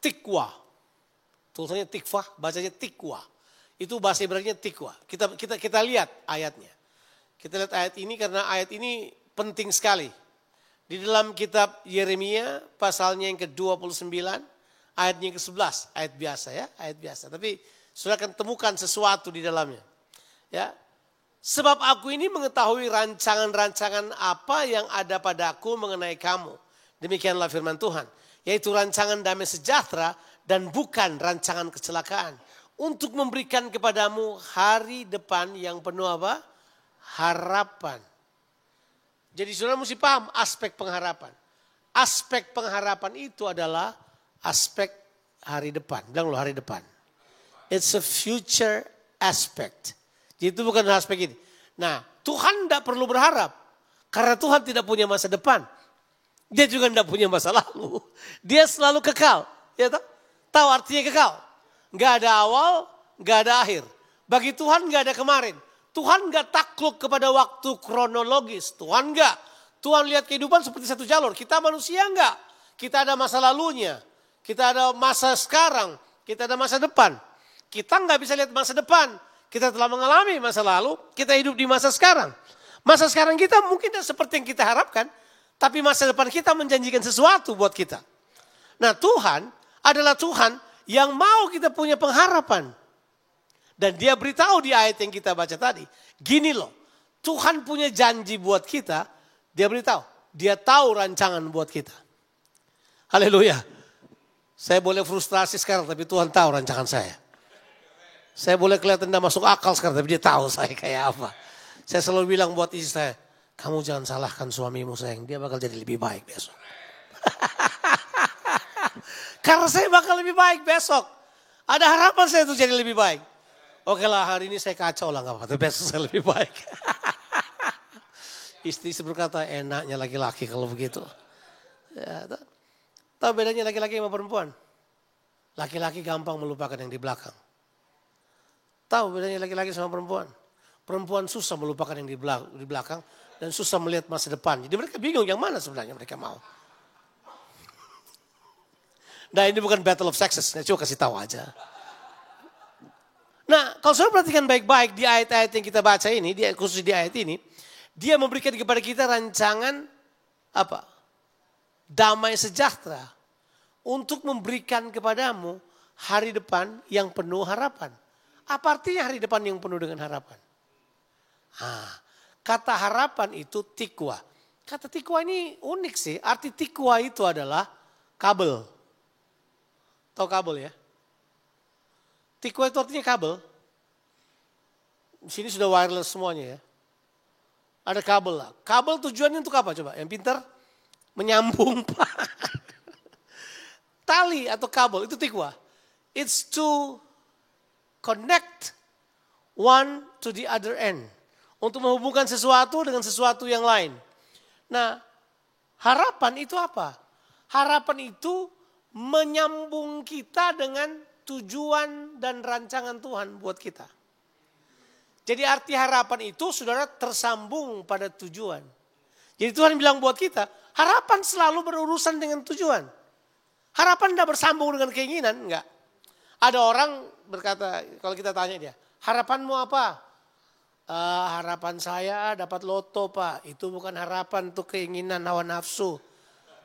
tikwa. Tulisannya tikvah, bacanya tikwa. Itu bahasa Ibraninya tikwa. Kita lihat ayatnya. Kita lihat ayat ini karena ayat ini penting sekali. Di dalam kitab Yeremia pasalnya yang ke-29, ayatnya yang ke-11, ayat biasa ya, ayat biasa. Tapi saudara akan temukan sesuatu di dalamnya. Ya. Sebab aku ini mengetahui rancangan-rancangan apa yang ada padaku mengenai kamu. Demikianlah firman Tuhan. Yaitu rancangan damai sejahtera dan bukan rancangan kecelakaan. Untuk memberikan kepadamu hari depan yang penuh apa? Harapan. Jadi saudara mesti paham aspek pengharapan. Aspek pengharapan itu adalah aspek hari depan. Bilang lo hari depan. It's a future aspect. Jadi itu bukan aspek ini. Nah, Tuhan tidak perlu berharap. Karena Tuhan tidak punya masa depan. Dia juga tidak punya masa lalu. Dia selalu kekal. Ya tahu artinya kekal. Gak ada awal, gak ada akhir. Bagi Tuhan gak ada kemarin. Tuhan gak takluk kepada waktu kronologis. Tuhan gak. Tuhan lihat kehidupan seperti satu jalur. Kita manusia gak. Kita ada masa lalunya. Kita ada masa sekarang. Kita ada masa depan. Kita gak bisa lihat masa depan. Kita telah mengalami masa lalu. Kita hidup di masa sekarang. Masa sekarang kita mungkin tidak seperti yang kita harapkan. Tapi masa depan kita menjanjikan sesuatu buat kita. Nah, Tuhan adalah Tuhan yang mau kita punya pengharapan. Dan dia beritahu di ayat yang kita baca tadi. Gini loh, Tuhan punya janji buat kita. Dia beritahu, dia tahu rancangan buat kita. Haleluya. Saya boleh frustrasi sekarang, tapi Tuhan tahu rancangan saya. Saya boleh kelihatan tidak masuk akal sekarang, tapi dia tahu saya kayak apa. Saya selalu bilang buat istri saya, kamu jangan salahkan suamimu sayang, dia bakal jadi lebih baik besok. Karena saya bakal lebih baik besok. Ada harapan saya untuk jadi lebih baik. Oke lah, hari ini saya kacau lah, gak apa-apa, tapi besok saya lebih baik. Istri berkata, enaknya laki-laki kalau begitu. Ya, tahu bedanya laki-laki sama perempuan? Laki-laki gampang melupakan yang di belakang. Tahu bedanya laki-laki sama perempuan? Perempuan susah melupakan yang di belakang dan susah melihat masa depan. Jadi mereka bingung yang mana sebenarnya mereka mau. Nah ini bukan battle of sexes, saya cuma kasih tahu aja. Nah kalau saudara perhatikan baik-baik di ayat-ayat yang kita baca ini, khusus di ayat ini, dia memberikan kepada kita rancangan apa? Damai sejahtera untuk memberikan kepadamu hari depan yang penuh harapan. Apa artinya hari depan yang penuh dengan harapan? Kata harapan itu tikwa. Kata tikwa ini unik sih. Arti tikwa itu adalah kabel. Tahu kabel ya? Tikwa itu artinya kabel. Di sini sudah wireless semuanya ya. Ada kabel lah. Kabel tujuannya untuk apa coba? Yang pintar menyambung. Tali atau kabel itu tikwa. It's to connect one to the other end. Untuk menghubungkan sesuatu dengan sesuatu yang lain. Nah, harapan itu apa? Harapan itu menyambung kita dengan tujuan dan rancangan Tuhan buat kita. Jadi arti harapan itu saudara tersambung pada tujuan. Jadi Tuhan bilang buat kita, harapan selalu berurusan dengan tujuan. Harapan tidak bersambung dengan keinginan, enggak. Ada orang berkata, kalau kita tanya dia, harapanmu apa? Harapan saya dapat loto pak, itu bukan harapan, itu keinginan hawa nafsu.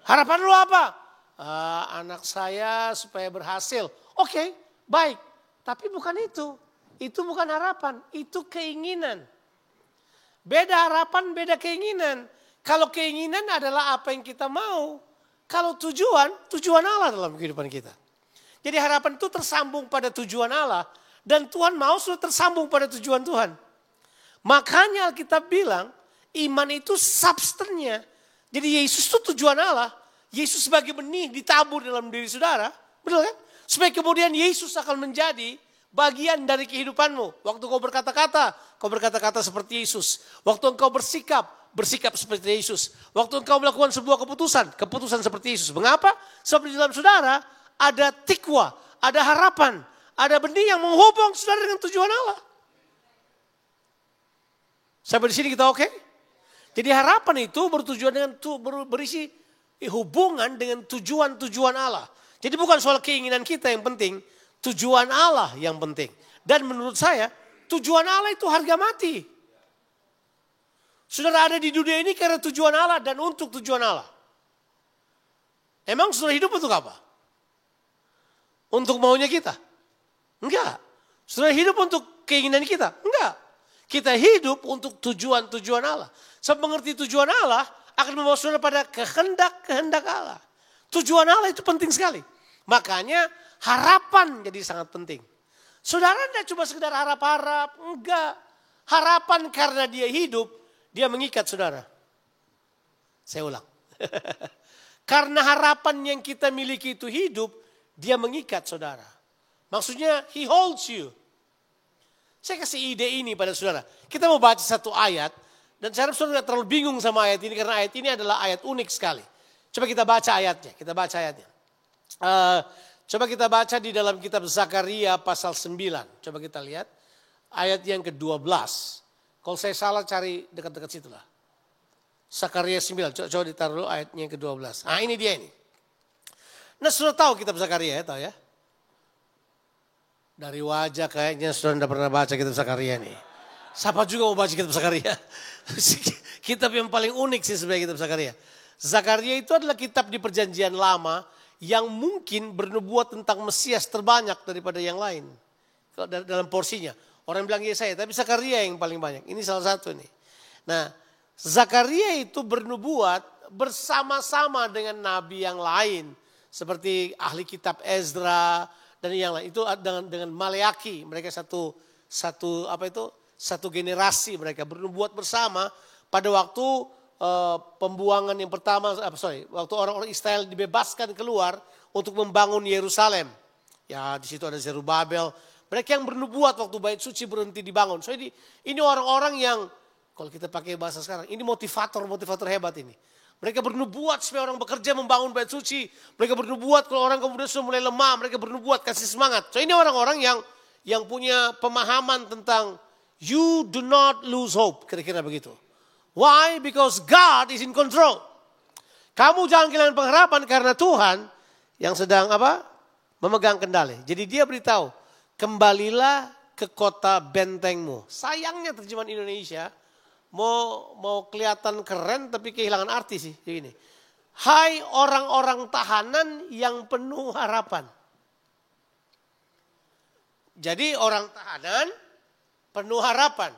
Harapan lu apa? Anak saya supaya berhasil. Oke, baik, tapi bukan itu. Itu bukan harapan, itu keinginan. Beda harapan, beda keinginan. Kalau keinginan adalah apa yang kita mau. Kalau tujuan Allah dalam kehidupan kita. Jadi harapan itu tersambung pada tujuan Allah. Dan Tuhan mau sudah tersambung pada tujuan Tuhan. Makanya Alkitab bilang iman itu substannya. Jadi Yesus itu tujuan Allah. Yesus sebagai benih ditabur dalam diri saudara. Betul kan? Supaya kemudian Yesus akan menjadi bagian dari kehidupanmu. Waktu kau berkata-kata seperti Yesus. Waktu engkau bersikap seperti Yesus. Waktu engkau melakukan sebuah keputusan seperti Yesus. Mengapa? Sebab di dalam saudara ada tikwa, ada harapan, ada benih yang menghubung saudara dengan tujuan Allah. Sampai di sini kita oke? Jadi harapan itu bertujuan dengan berisi hubungan dengan tujuan-tujuan Allah. Jadi bukan soal keinginan kita yang penting, tujuan Allah yang penting. Dan menurut saya, tujuan Allah itu harga mati. Saudara ada di dunia ini karena tujuan Allah dan untuk tujuan Allah. Emang saudara hidup untuk apa? Untuk maunya kita? Enggak. Saudara hidup untuk keinginan kita? Enggak. Kita hidup untuk tujuan-tujuan Allah. Sebab mengerti tujuan Allah akan membawa saudara pada kehendak Allah. Tujuan Allah itu penting sekali. Makanya harapan jadi sangat penting. Saudara tidak cuma sekedar harap-harap. Enggak. Harapan karena dia hidup, dia mengikat saudara. Saya ulang. Karena harapan yang kita miliki itu hidup, dia mengikat saudara. Maksudnya he holds you. Saya kasih ide ini pada saudara. Kita mau baca satu ayat. Dan saya harap saudara tidak terlalu bingung sama ayat ini. Karena ayat ini adalah ayat unik sekali. Coba kita baca ayatnya. Coba kita baca di dalam kitab Zakaria pasal 9. Coba kita lihat. Ayat yang ke-12. Kalau saya salah cari dekat-dekat situ lah. Zakaria 9. Coba ditaruh dulu ayatnya yang ke-12. Nah ini dia ini. Nah sudah tahu kitab Zakaria ya, tahu ya? Dari wajah kayaknya sudah tidak pernah baca kitab Zakaria nih. Siapa juga mau baca kitab Zakaria? Kitab yang paling unik sih sebenarnya kitab Zakaria. Zakaria itu adalah kitab di perjanjian lama yang mungkin bernubuat tentang Mesias terbanyak daripada yang lain. Dalam porsinya. Orang bilang Yesaya, tapi Zakaria yang paling banyak. Ini salah satu nih. Nah, Zakaria itu bernubuat bersama-sama dengan nabi yang lain. Seperti ahli kitab Ezra dan yang lain. Itu dengan Maleaki, mereka satu generasi, mereka bernubuat bersama pada waktu pembuangan yang pertama, waktu orang-orang Israel dibebaskan keluar untuk membangun Yerusalem. Ya, di situ ada Zerubabel. Mereka yang bernubuat waktu bait suci berhenti dibangun. So ini orang-orang yang, kalau kita pakai bahasa sekarang, ini motivator hebat ini. Mereka bernubuat supaya orang bekerja membangun bait suci. Mereka bernubuat kalau orang kemudian sudah mulai lemah, mereka bernubuat kasih semangat. So ini orang-orang yang punya pemahaman tentang you do not lose hope, kira-kira begitu. Why? Because God is in control. Kamu jangan kehilangan pengharapan karena Tuhan yang sedang memegang kendali. Jadi dia beritahu, kembalilah ke kota bentengmu. Sayangnya terjemahan Indonesia mau kelihatan keren tapi kehilangan arti sih. Ini. Hai orang-orang tahanan yang penuh harapan. Jadi orang tahanan penuh harapan.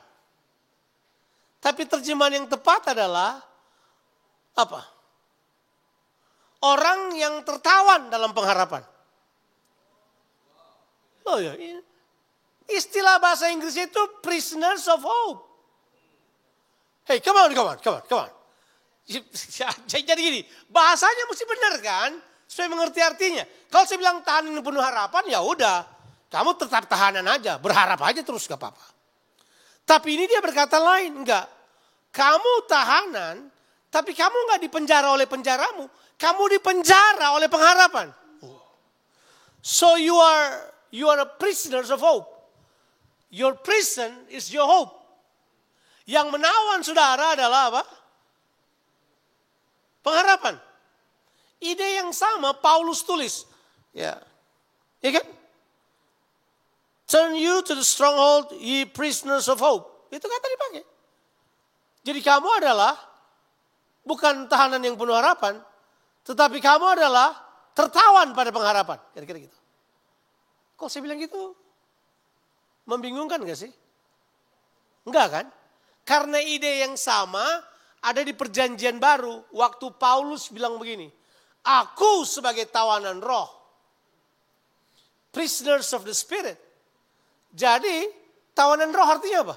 Tapi terjemahan yang tepat adalah apa? Orang yang tertawan dalam pengharapan. Oh ya, istilah bahasa Inggris itu prisoners of hope. Hey, come on. Jadi gini, bahasanya mesti benar kan? Supaya mengerti artinya. Kalau saya bilang tahanan yang penuh harapan, ya udah. Kamu tetap tahanan aja, berharap aja terus gak apa-apa. Tapi ini dia berkata lain, enggak. Kamu tahanan, tapi kamu enggak dipenjara oleh penjaramu. Kamu dipenjara oleh pengharapan. So you are a prisoners of hope. Your prison is your hope. Yang menawan saudara adalah apa? Pengharapan. Ide yang sama Paulus tulis. Ya kan? Turn you to the stronghold, ye prisoners of hope. Itu kata dipakai. Jadi kamu adalah bukan tahanan yang penuh harapan, tetapi kamu adalah tertawan pada pengharapan. Kira-kira gitu. Kok saya bilang gitu? Membingungkan gak sih? Enggak kan? Karena ide yang sama ada di perjanjian baru. Waktu Paulus bilang begini. Aku sebagai tawanan roh. Prisoners of the spirit. Jadi tawanan roh artinya apa?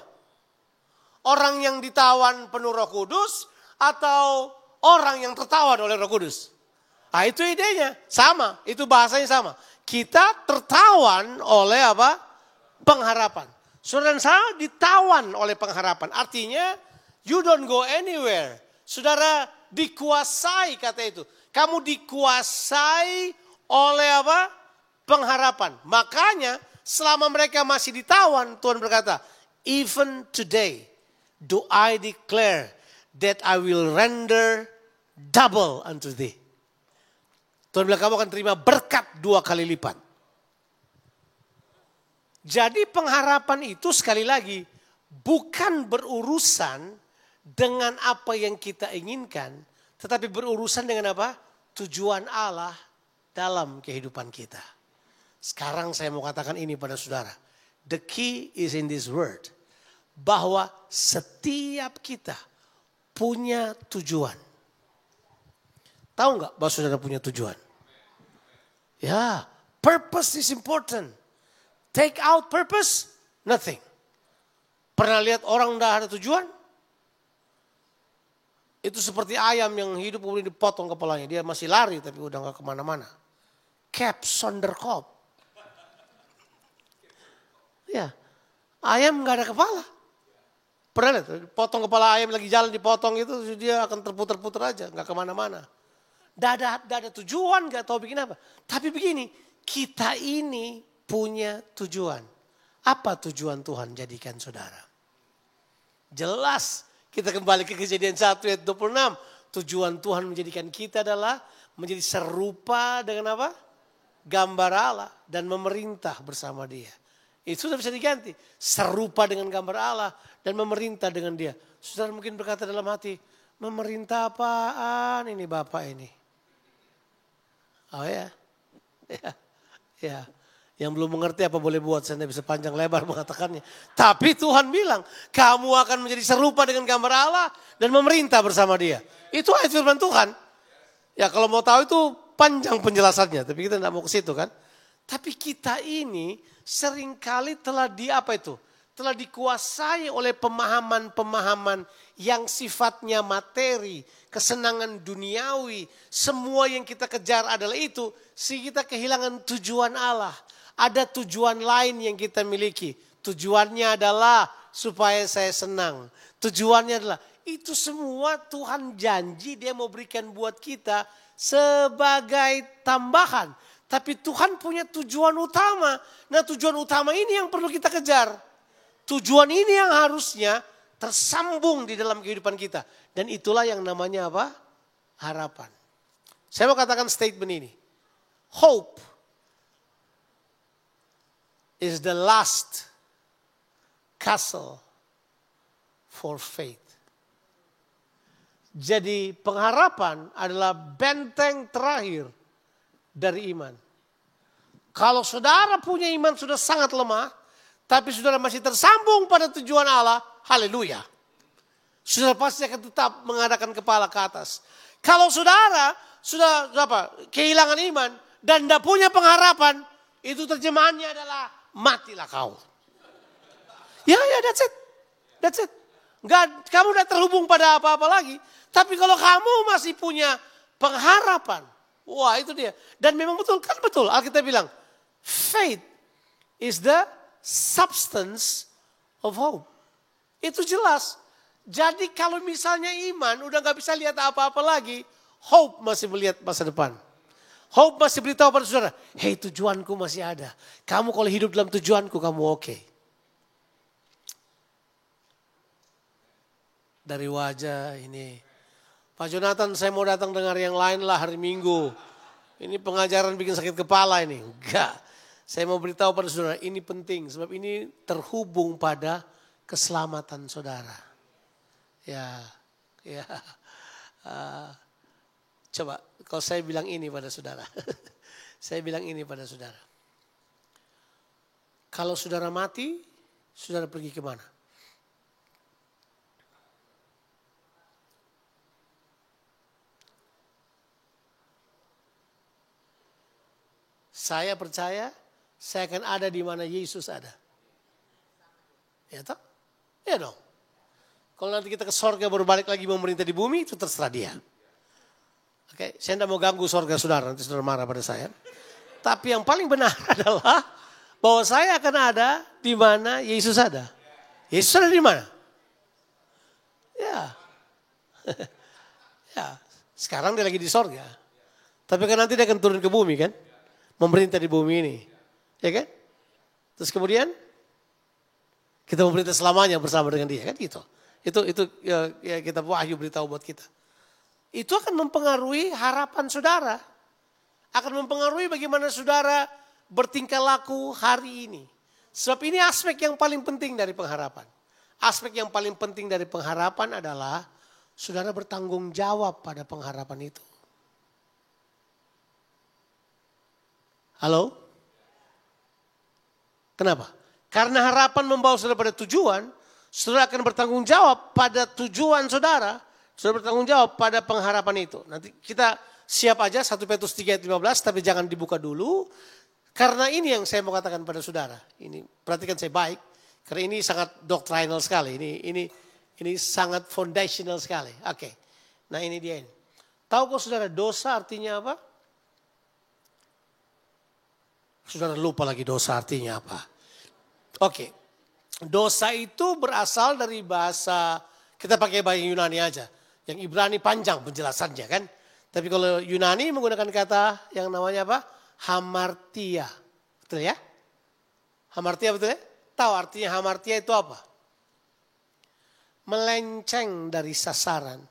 Orang yang ditawan penuh Roh Kudus atau orang yang tertawan oleh Roh Kudus? Nah itu idenya. Sama. Itu bahasanya sama. Kita tertawan oleh apa? Pengharapan. Saudara dan saya ditawan oleh pengharapan. Artinya you don't go anywhere. Saudara dikuasai kata itu. Kamu dikuasai oleh apa? Pengharapan. Makanya selama mereka masih ditawan, Tuhan berkata, even today do I declare that I will render double unto thee. Tuhan bilang kamu akan terima berkat 2 kali lipat. Jadi pengharapan itu sekali lagi bukan berurusan dengan apa yang kita inginkan, tetapi berurusan dengan apa? Tujuan Allah dalam kehidupan kita. Sekarang saya mau katakan ini pada saudara. The key is in this word. Bahwa setiap kita punya tujuan. Tahu nggak bahwa saudara punya tujuan? Ya, purpose is important. Take out purpose, nothing. Pernah lihat orang udah ada tujuan? Itu seperti ayam yang hidup kemudian dipotong kepalanya. Dia masih lari tapi udah gak kemana-mana. Kap zonder kop. Ya, ayam gak ada kepala. Pernah lihat? Potong kepala ayam lagi jalan dipotong itu dia akan terputer-puter aja. Gak kemana-mana. Gak ada tujuan, gak tahu bikin apa. Tapi begini, kita ini punya tujuan. Apa tujuan Tuhan jadikan saudara? Jelas kita kembali ke Kejadian 1 ayat 26. Tujuan Tuhan menjadikan kita adalah menjadi serupa dengan apa? Gambar Allah dan memerintah bersama dia. Itu sudah bisa diganti. Serupa dengan gambar Allah dan memerintah dengan dia. Saudara mungkin berkata dalam hati, memerintah apaan ini Bapak ini? Oh ya. Ya. Yang belum mengerti apa boleh buat, saya tidak bisa panjang lebar mengatakannya. Tapi Tuhan bilang, kamu akan menjadi serupa dengan gambar Allah dan memerintah bersama dia. Itu ayat firman Tuhan. Ya kalau mau tahu itu panjang penjelasannya, tapi kita tidak mau ke situ kan. Tapi kita ini seringkali telah telah dikuasai oleh pemahaman-pemahaman yang sifatnya materi, kesenangan duniawi. Semua yang kita kejar adalah itu, sehingga kita kehilangan tujuan Allah. Ada tujuan lain yang kita miliki. Tujuannya adalah supaya saya senang. Tujuannya adalah itu semua Tuhan janji dia mau berikan buat kita sebagai tambahan. Tapi Tuhan punya tujuan utama. Nah, tujuan utama ini yang perlu kita kejar. Tujuan ini yang harusnya tersambung di dalam kehidupan kita. Dan itulah yang namanya apa? Harapan. Saya mau katakan statement ini. Hope is the last castle for faith. Jadi pengharapan adalah benteng terakhir dari iman. Kalau saudara punya iman sudah sangat lemah, tapi saudara masih tersambung pada tujuan Allah, haleluya. Saudara pasti akan tetap mengadakan kepala ke atas. Kalau saudara sudah kehilangan iman dan tidak punya pengharapan, itu terjemahannya adalah matilah kau. Ya, that's it. Kamu tidak terhubung pada apa-apa lagi. Tapi kalau kamu masih punya pengharapan, wah itu dia. Dan memang betul. Alkitab bilang, faith is the substance of hope. Itu jelas. Jadi kalau misalnya iman udah gak bisa lihat apa-apa lagi, hope masih melihat masa depan. Hope masih beritahu pada saudara, hey tujuanku masih ada. Kamu kalau hidup dalam tujuanku kamu oke. Dari wajah ini, Pak Jonathan saya mau datang dengar yang lain lah hari Minggu. Ini pengajaran bikin sakit kepala ini. Enggak. Saya mau beritahu pada saudara, ini penting. Sebab ini terhubung pada keselamatan saudara. Ya. Coba, kalau saya bilang ini pada saudara. Saya bilang ini pada saudara. Kalau saudara mati, saudara pergi kemana? Saya percaya saya akan ada di mana Yesus ada. Ya toh? Ya dong. Kalau nanti kita ke sorga baru balik lagi memerintah di bumi, itu terserah dia. Oke, saya tidak mau ganggu sorga saudara, nanti saudara marah pada saya. Tapi yang paling benar adalah bahwa saya akan ada di mana Yesus ada. Yesus ada di mana? Ya. Ya, sekarang dia lagi di sorga. Tapi kan nanti dia akan turun ke bumi kan? Memerintah di bumi ini. Ya kan? Terus kemudian kita memerintah selamanya bersama dengan dia kan gitu. Itu ya kita wahyu beritahu buat kita. Itu akan mempengaruhi harapan saudara. Akan mempengaruhi bagaimana saudara bertingkah laku hari ini. Sebab ini aspek yang paling penting dari pengharapan. Aspek yang paling penting dari pengharapan adalah saudara bertanggung jawab pada pengharapan itu. Halo? Kenapa? Karena harapan membawa saudara pada tujuan, saudara akan bertanggung jawab pada tujuan saudara, saudara bertanggung jawab pada pengharapan itu. Nanti kita siap aja 1 Petrus 3 ayat 15, tapi jangan dibuka dulu. Karena ini yang saya mau katakan pada saudara. Ini perhatikan saya baik, karena ini sangat doctrinal sekali. Ini sangat foundational sekali. Oke. Nah ini dia ini. Tahu kok saudara dosa artinya apa? Saudara lupa lagi dosa artinya apa. Oke. Dosa itu berasal dari bahasa, kita pakai bahasa Yunani aja. Yang Ibrani panjang penjelasannya kan. Tapi kalau Yunani menggunakan kata yang namanya apa? Hamartia. Betul ya? Hamartia betul ya? Tahu artinya hamartia itu apa? Melenceng dari sasaran.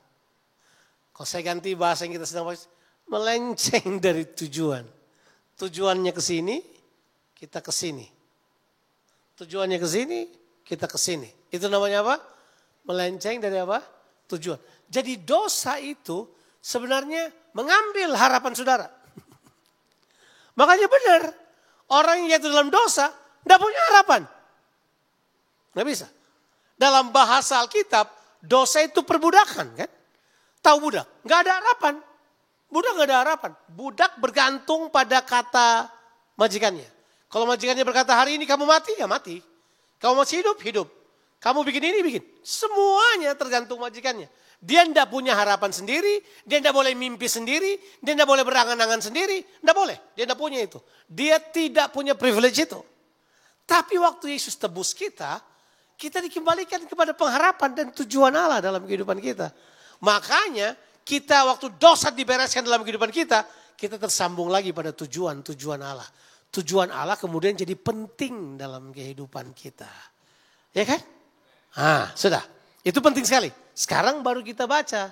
Kalau saya ganti bahasa yang kita sedang bahas, melenceng dari tujuan. Tujuannya ke sini, kita ke sini. Tujuannya ke sini, kita ke sini. Itu namanya apa? Melenceng dari apa? Tujuan. Jadi dosa itu sebenarnya mengambil harapan saudara. Makanya benar, orang yang jatuh dalam dosa tidak punya harapan. Nggak bisa. Dalam bahasa Alkitab, dosa itu perbudakan kan? Tahu budak? Nggak ada harapan. Budak nggak ada harapan. Budak bergantung pada kata majikannya. Kalau majikannya berkata hari ini kamu mati, ya mati. Kamu masih hidup, hidup. Kamu bikin ini, bikin. Semuanya tergantung majikannya. Dia tidak punya harapan sendiri, dia tidak boleh mimpi sendiri, dia tidak boleh berangan-angan sendiri, tidak boleh. Dia tidak punya itu. Dia tidak punya privilege itu. Tapi waktu Yesus tebus kita dikembalikan kepada pengharapan dan tujuan Allah dalam kehidupan kita. Makanya kita waktu dosa dibereskan dalam kehidupan kita tersambung lagi pada tujuan Allah. Tujuan Allah kemudian jadi penting dalam kehidupan kita. Ya kan? Sudah. Itu penting sekali. Sekarang baru kita baca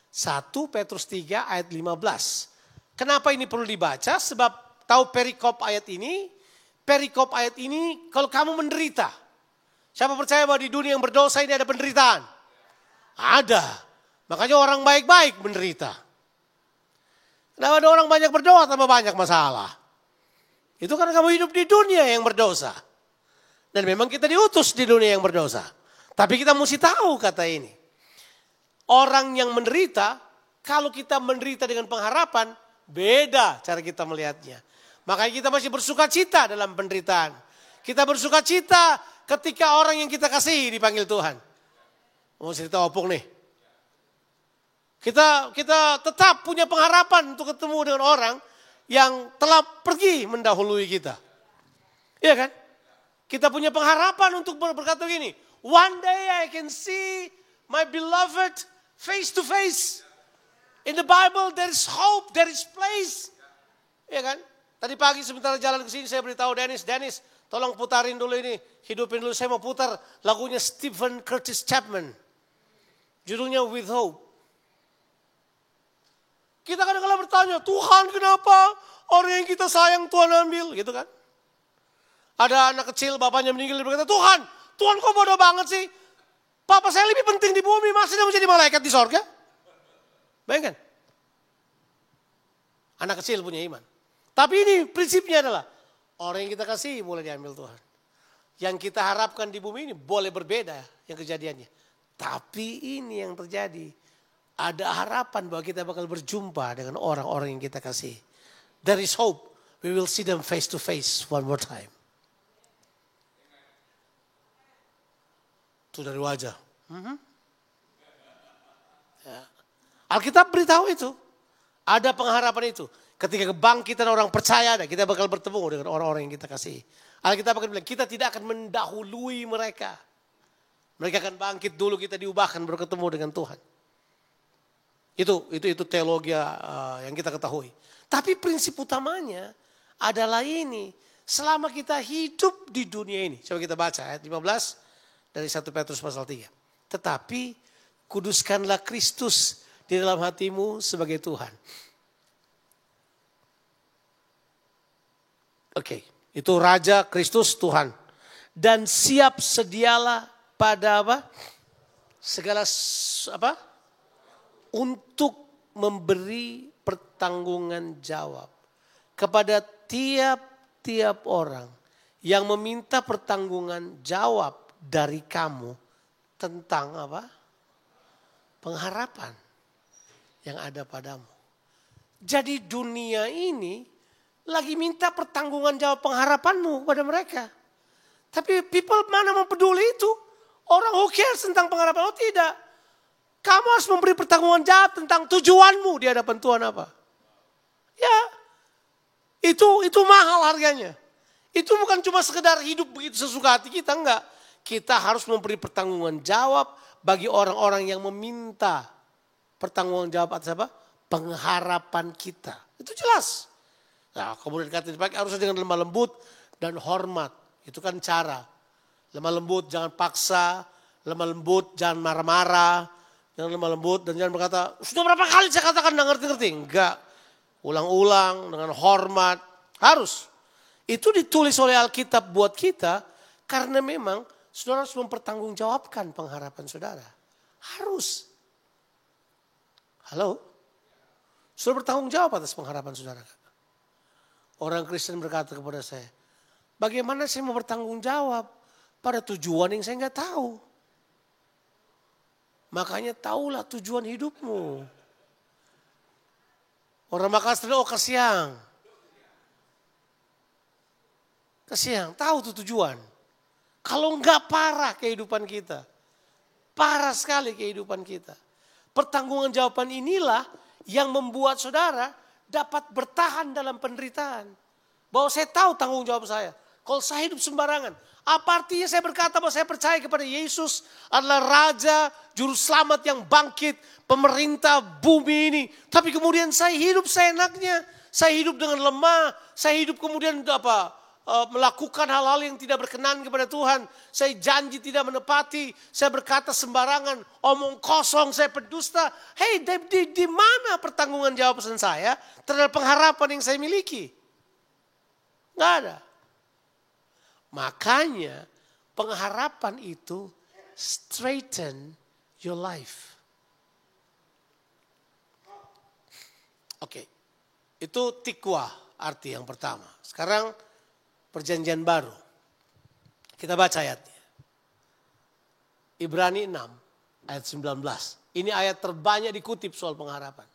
1 Petrus 3 ayat 15. Kenapa ini perlu dibaca? Sebab tahu perikop ayat ini? Perikop ayat ini kalau kamu menderita. Siapa percaya bahwa di dunia yang berdosa ini ada penderitaan? Ada. Makanya orang baik-baik menderita. Kenapa ada orang banyak berdoa tambah banyak masalah? Itu karena kamu hidup di dunia yang berdosa. Dan memang kita diutus di dunia yang berdosa. Tapi kita mesti tahu kata ini. Orang yang menderita, kalau kita menderita dengan pengharapan, beda cara kita melihatnya. Makanya kita masih bersuka cita dalam penderitaan. Kita bersuka cita ketika orang yang kita kasihi dipanggil Tuhan. Mau cerita opung nih. Kita tetap punya pengharapan untuk ketemu dengan orang yang telah pergi mendahului kita. Iya kan? Kita punya pengharapan untuk berkata gini, one day I can see my beloved face to face. In the Bible there is hope, there is place. Iya kan? Tadi pagi sebentar jalan ke sini saya beritahu Dennis, tolong putarin dulu ini, hidupin dulu. Saya mau putar lagunya Stephen Curtis Chapman. Judulnya With Hope. Kita kadang-kadang bertanya, Tuhan kenapa orang yang kita sayang Tuhan ambil, gitu kan? Ada anak kecil, bapaknya meninggal, dia berkata, Tuhan kok bodoh banget sih? Papa saya lebih penting di bumi, masih dia menjadi malaikat di sorga? Bayangkan. Anak kecil punya iman. Tapi ini prinsipnya adalah, orang yang kita kasih boleh diambil Tuhan. Yang kita harapkan di bumi ini boleh berbeda yang kejadiannya. Tapi ini yang terjadi. Ada harapan bahwa kita bakal berjumpa dengan orang-orang yang kita kasih. There is hope. We will see them face to face one more time. Itu dari wajah. Ya. Alkitab beritahu itu. Ada pengharapan itu. Ketika kebangkitan orang percaya ada, kita bakal bertemu dengan orang-orang yang kita kasih. Alkitab akan bilang, kita tidak akan mendahului mereka. Mereka akan bangkit dulu, kita diubahkan berketemu dengan Tuhan. Itu teologi yang kita ketahui. Tapi prinsip utamanya adalah ini. Selama kita hidup di dunia ini. Coba kita baca ayat 15 dari 1 Petrus pasal 3. Tetapi kuduskanlah Kristus di dalam hatimu sebagai Tuhan. Oke, itu Raja Kristus Tuhan. Dan siap sedialah pada apa? Segala apa? Untuk memberi pertanggungan jawab kepada tiap-tiap orang yang meminta pertanggungan jawab dari kamu tentang apa? Pengharapan yang ada padamu. Jadi dunia ini lagi minta pertanggungan jawab pengharapanmu kepada mereka. Tapi people mana mau peduli itu? Orang who cares tentang pengharapan? Oh tidak. Kamu harus memberi pertanggungan jawab tentang tujuanmu di hadapan Tuhan apa. Ya, itu mahal harganya. Itu bukan cuma sekedar hidup begitu sesuka hati kita, enggak. Kita harus memberi pertanggungan jawab bagi orang-orang yang meminta pertanggungan jawab atas apa? Pengharapan kita. Itu jelas. Nah, kemudian kata harus dengan lemah lembut dan hormat. Itu kan cara. Lemah lembut, jangan paksa. Lemah lembut, jangan marah-marah. Jangan lemah lembut dan jangan berkata, sudah berapa kali saya katakan tidak ngerti-ngerti. Enggak. Ulang-ulang dengan hormat. Harus. Itu ditulis oleh Alkitab buat kita. Karena memang saudara harus mempertanggungjawabkan pengharapan saudara. Harus. Halo? Saudara bertanggung jawab atas pengharapan saudara. Orang Kristen berkata kepada saya, bagaimana saya mau bertanggung jawab pada tujuan yang saya nggak tahu. Makanya tahulah tujuan hidupmu. Orang Makassar, oh kasiang. ke siang. Tahu tuh tujuan. Kalau enggak parah kehidupan kita. Parah sekali kehidupan kita. Pertanggungjawaban inilah yang membuat saudara dapat bertahan dalam penderitaan. Bahwa saya tahu tanggung jawab saya. Kalau saya hidup sembarangan. Apa artinya saya berkata bahwa saya percaya kepada Yesus adalah Raja, Juru Selamat yang bangkit, pemerintah bumi ini. Tapi kemudian saya hidup seenaknya. Saya hidup dengan lemah. Saya hidup kemudian melakukan hal-hal yang tidak berkenan kepada Tuhan. Saya janji tidak menepati. Saya berkata sembarangan, omong kosong, saya pendusta. Hei, di mana pertanggungan jawaban saya terhadap pengharapan yang saya miliki? Nggak ada. Makanya pengharapan itu straighten your life. Oke, itu tikwa arti yang pertama. Sekarang perjanjian baru. Kita baca ayatnya. Ibrani 6 ayat 19. Ini ayat terbanyak dikutip soal pengharapan.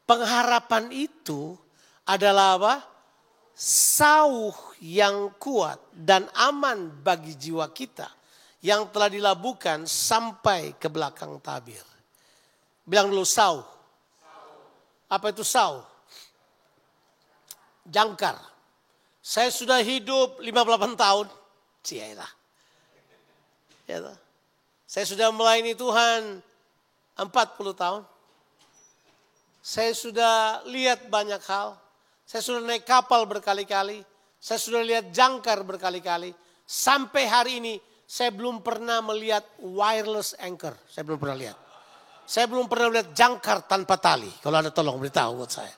Pengharapan itu adalah apa? Sauh yang kuat dan aman bagi jiwa kita yang telah dilabuhkan sampai ke belakang tabir. Bilang dulu sauh. Apa itu sauh? Jangkar. Saya sudah hidup 58 tahun. Cialah. Ya, saya sudah melayani Tuhan 40 tahun. Saya sudah lihat banyak hal. Saya sudah naik kapal berkali-kali. Saya sudah lihat jangkar berkali-kali. Sampai hari ini saya belum pernah melihat wireless anchor. Saya belum pernah lihat. Saya belum pernah melihat jangkar tanpa tali. Kalau ada tolong beritahu buat saya.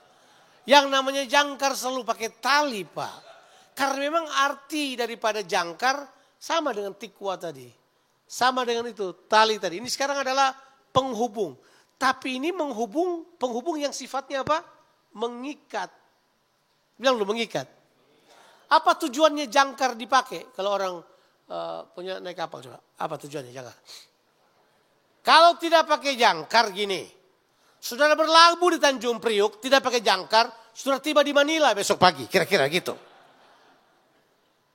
Yang namanya jangkar selalu pakai tali, Pak. Karena memang arti daripada jangkar sama dengan tikwa tadi. Sama dengan itu, tali tadi. Ini sekarang adalah penghubung. Tapi ini penghubung yang sifatnya apa? Mengikat. Bilang lu mengikat. Apa tujuannya jangkar dipakai? Kalau orang punya naik kapal coba. Apa tujuannya jangkar? Kalau tidak pakai jangkar gini. Saudara berlabuh di Tanjung Priuk, tidak pakai jangkar, saudara tiba di Manila besok pagi. Kira-kira gitu.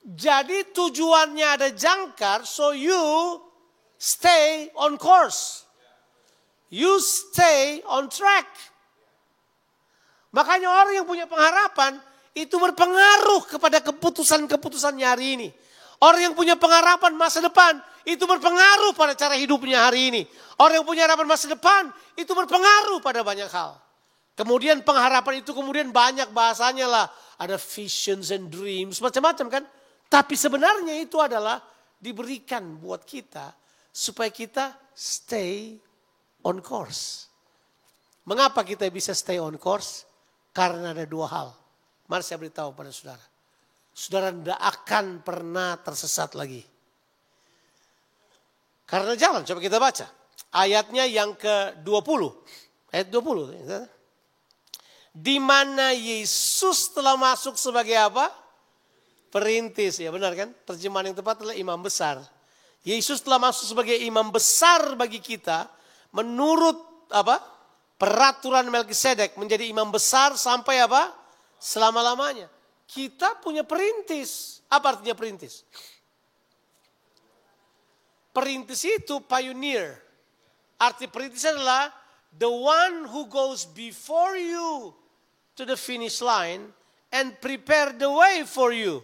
Jadi tujuannya ada jangkar, so you stay on course. You stay on track. Makanya orang yang punya pengharapan, itu berpengaruh kepada keputusan-keputusannya hari ini. Orang yang punya pengharapan masa depan, itu berpengaruh pada cara hidupnya hari ini. Orang yang punya harapan masa depan, itu berpengaruh pada banyak hal. Kemudian pengharapan itu kemudian banyak bahasanya lah. Ada visions and dreams, macam-macam kan. Tapi sebenarnya itu adalah diberikan buat kita, supaya kita stay on course. Mengapa kita bisa stay on course? Karena ada dua hal. Mari saya beritahu pada saudara. Saudara tidak akan pernah tersesat lagi. Karena jalan, coba kita baca. Ayatnya yang ke-20. Ayat 20. Di mana Yesus telah masuk sebagai apa? Perintis. Ya benar kan? Terjemahan yang tepat adalah imam besar. Yesus telah masuk sebagai imam besar bagi kita. Menurut apa? Peraturan Melkisedek menjadi imam besar sampai apa? Selama-lamanya. Kita punya perintis. Apa artinya perintis? Perintis itu pioneer. Arti perintis adalah the one who goes before you to the finish line and prepare the way for you.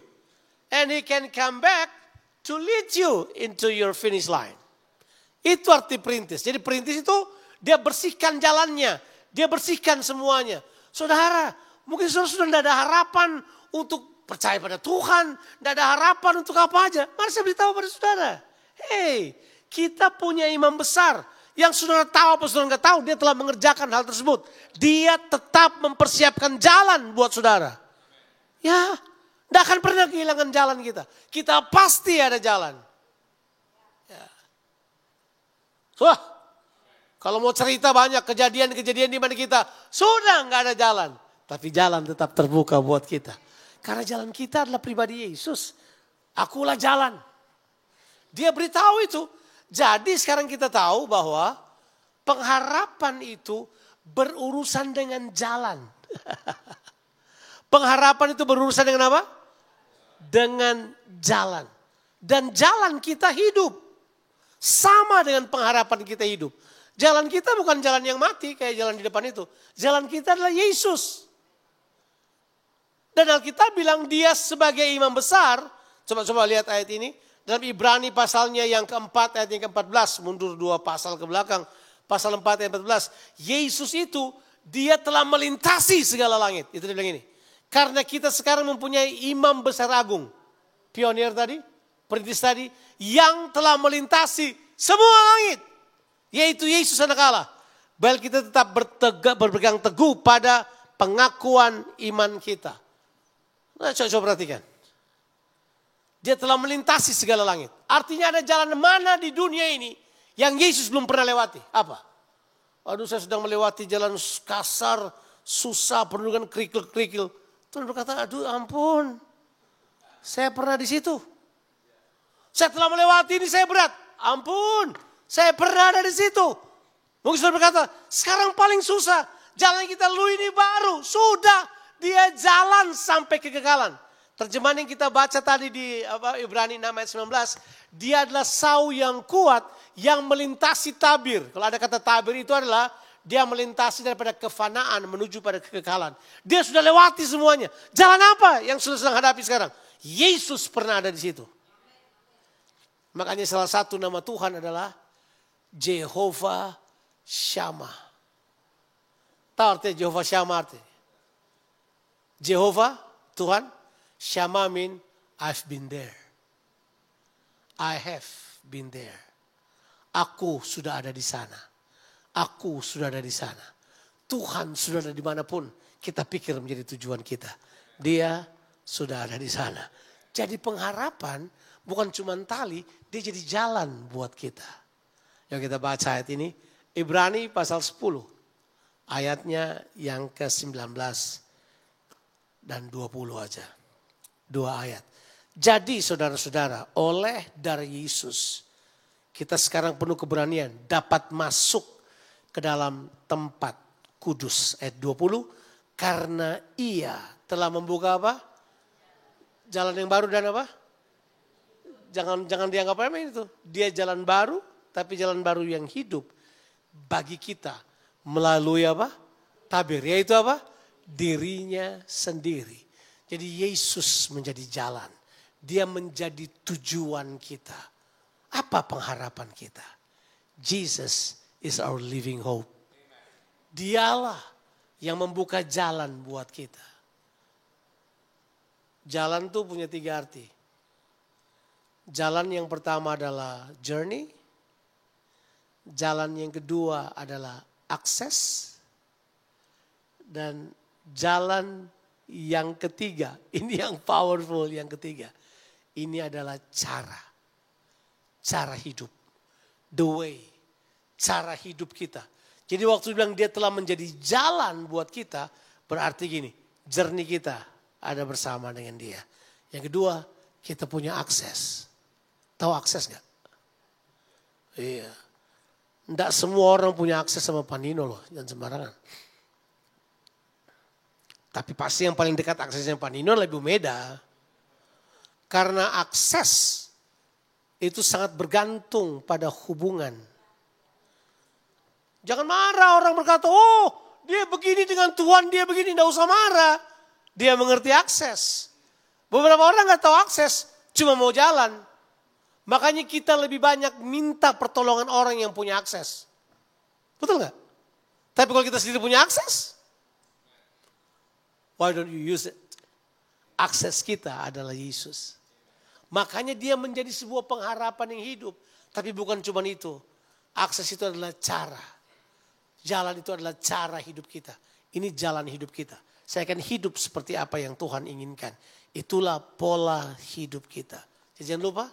And he can come back to lead you into your finish line. Itu arti perintis. Jadi perintis itu dia bersihkan jalannya. Dia bersihkan semuanya. Saudara, mungkin saudara sudah tidak ada harapan untuk percaya pada Tuhan. Tidak ada harapan untuk apa aja. Mari saya beritahu pada saudara. Hei, kita punya imam besar. Yang saudara tahu apa saudara nggak tahu, dia telah mengerjakan hal tersebut. Dia tetap mempersiapkan jalan buat saudara. Ya, tidak akan pernah kehilangan jalan kita. Kita pasti ada jalan. Ya. Wah, kalau mau cerita banyak kejadian-kejadian di mana kita sudah nggak ada jalan. Tapi jalan tetap terbuka buat kita. Karena jalan kita adalah pribadi Yesus. Akulah jalan. Dia beritahu itu. Jadi sekarang kita tahu bahwa pengharapan itu berurusan dengan jalan. Pengharapan itu berurusan dengan apa? dengan jalan. Dan jalan kita hidup. Sama dengan pengharapan kita hidup. Jalan kita bukan jalan yang mati kayak jalan di depan itu. Jalan kita adalah Yesus. Dan Alkitab bilang dia sebagai imam besar. Coba lihat ayat ini. Dalam Ibrani pasalnya yang keempat ayat yang ke-14. Mundur 2 pasal ke belakang. Pasal 4 ayat 14. Yesus itu dia telah melintasi segala langit. Itu dia bilang ini. Karena kita sekarang mempunyai imam besar agung. Pionir tadi. Perintis tadi. Yang telah melintasi semua langit. Yaitu Yesus anak Allah. Baik kita tetap berpegang teguh pada pengakuan iman kita. Nah, coba perhatikan. Dia telah melintasi segala langit. Artinya ada jalan mana di dunia ini yang Yesus belum pernah lewati. Apa? Aduh, saya sedang melewati jalan kasar, susah, penuh dengan kerikil-kerikil. Tuhan berkata, aduh ampun. Saya pernah di situ. Saya telah melewati ini, saya berat. Ampun, saya pernah ada di situ. Mungkin saudara berkata, sekarang paling susah. Jalan kita lalui ini baru. Sudah, dia jalan sampai kegagalan. Terjemahan yang kita baca tadi di Ibrani 6 ayat 19. Dia adalah sau yang kuat yang melintasi tabir. Kalau ada kata tabir itu adalah dia melintasi daripada kefanaan menuju pada kekekalan. Dia sudah lewati semuanya. Jalan apa yang sudah sedang hadapi sekarang? Yesus pernah ada di situ. Makanya salah satu nama Tuhan adalah Jehovah Shammah. Tahu artinya Jehovah Shammah artinya? Jehovah, Tuhan. Shammah mean I've been there. I have been there. Aku sudah ada di sana. Aku sudah ada di sana. Tuhan sudah ada dimanapun kita pikir menjadi tujuan kita. Dia sudah ada di sana. Jadi pengharapan bukan cuma tali, dia jadi jalan buat kita. Yang kita baca ayat ini, Ibrani pasal 10. Ayatnya yang ke-19 dan 20 aja. 2 ayat. Jadi saudara-saudara, oleh darah Yesus, kita sekarang penuh keberanian dapat masuk ke dalam tempat kudus. Ayat 20, karena ia telah membuka apa? Jalan yang baru dan apa? Jangan dianggap remeh itu. Dia jalan baru, tapi jalan baru yang hidup bagi kita melalui apa? Tabir, yaitu apa? Dirinya sendiri. Jadi Yesus menjadi jalan. Dia menjadi tujuan kita. Apa pengharapan kita? Jesus is our living hope. Dialah yang membuka jalan buat kita. Jalan tuh punya 3 arti. Jalan yang pertama adalah journey. Jalan yang kedua adalah akses. Dan jalan yang ketiga, ini yang powerful yang ketiga. Ini adalah cara. Cara hidup. The way. Cara hidup kita. Jadi waktu bilang dia telah menjadi jalan buat kita, berarti gini, journey kita ada bersama dengan dia. Yang kedua, kita punya akses. Tahu akses gak? Iya. Tidak semua orang punya akses sama Panino loh, jangan sembarangan. Tapi pasti yang paling dekat aksesnya Panino lebih Meda. Karena akses itu sangat bergantung pada hubungan. Jangan marah orang berkata, oh dia begini dengan Tuhan, dia begini, tidak usah marah. Dia mengerti akses. Beberapa orang gak tahu akses, cuma mau jalan. Makanya kita lebih banyak minta pertolongan orang yang punya akses. Betul gak? Tapi kalau kita sendiri punya akses, why don't you use it? Akses kita adalah Yesus. Makanya dia menjadi sebuah pengharapan yang hidup. Tapi bukan cuma itu. Akses itu adalah cara. Jalan itu adalah cara hidup kita. Ini jalan hidup kita. Saya akan hidup seperti apa yang Tuhan inginkan. Itulah pola hidup kita. Jadi jangan lupa,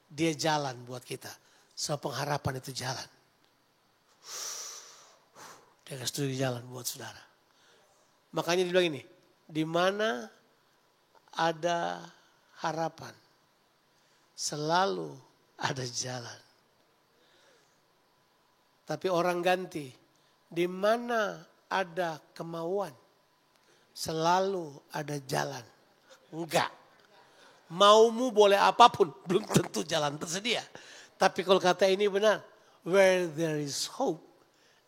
dia jalan buat kita. So pengharapan itu jalan. Dia kasih jalan buat saudara. Makanya dia bilang ini. Di mana ada harapan, selalu ada jalan. Tapi orang ganti, di mana ada kemauan, selalu ada jalan. Enggak. Maumu boleh apapun, belum tentu jalan tersedia. Tapi kalau kata ini benar, where there is hope,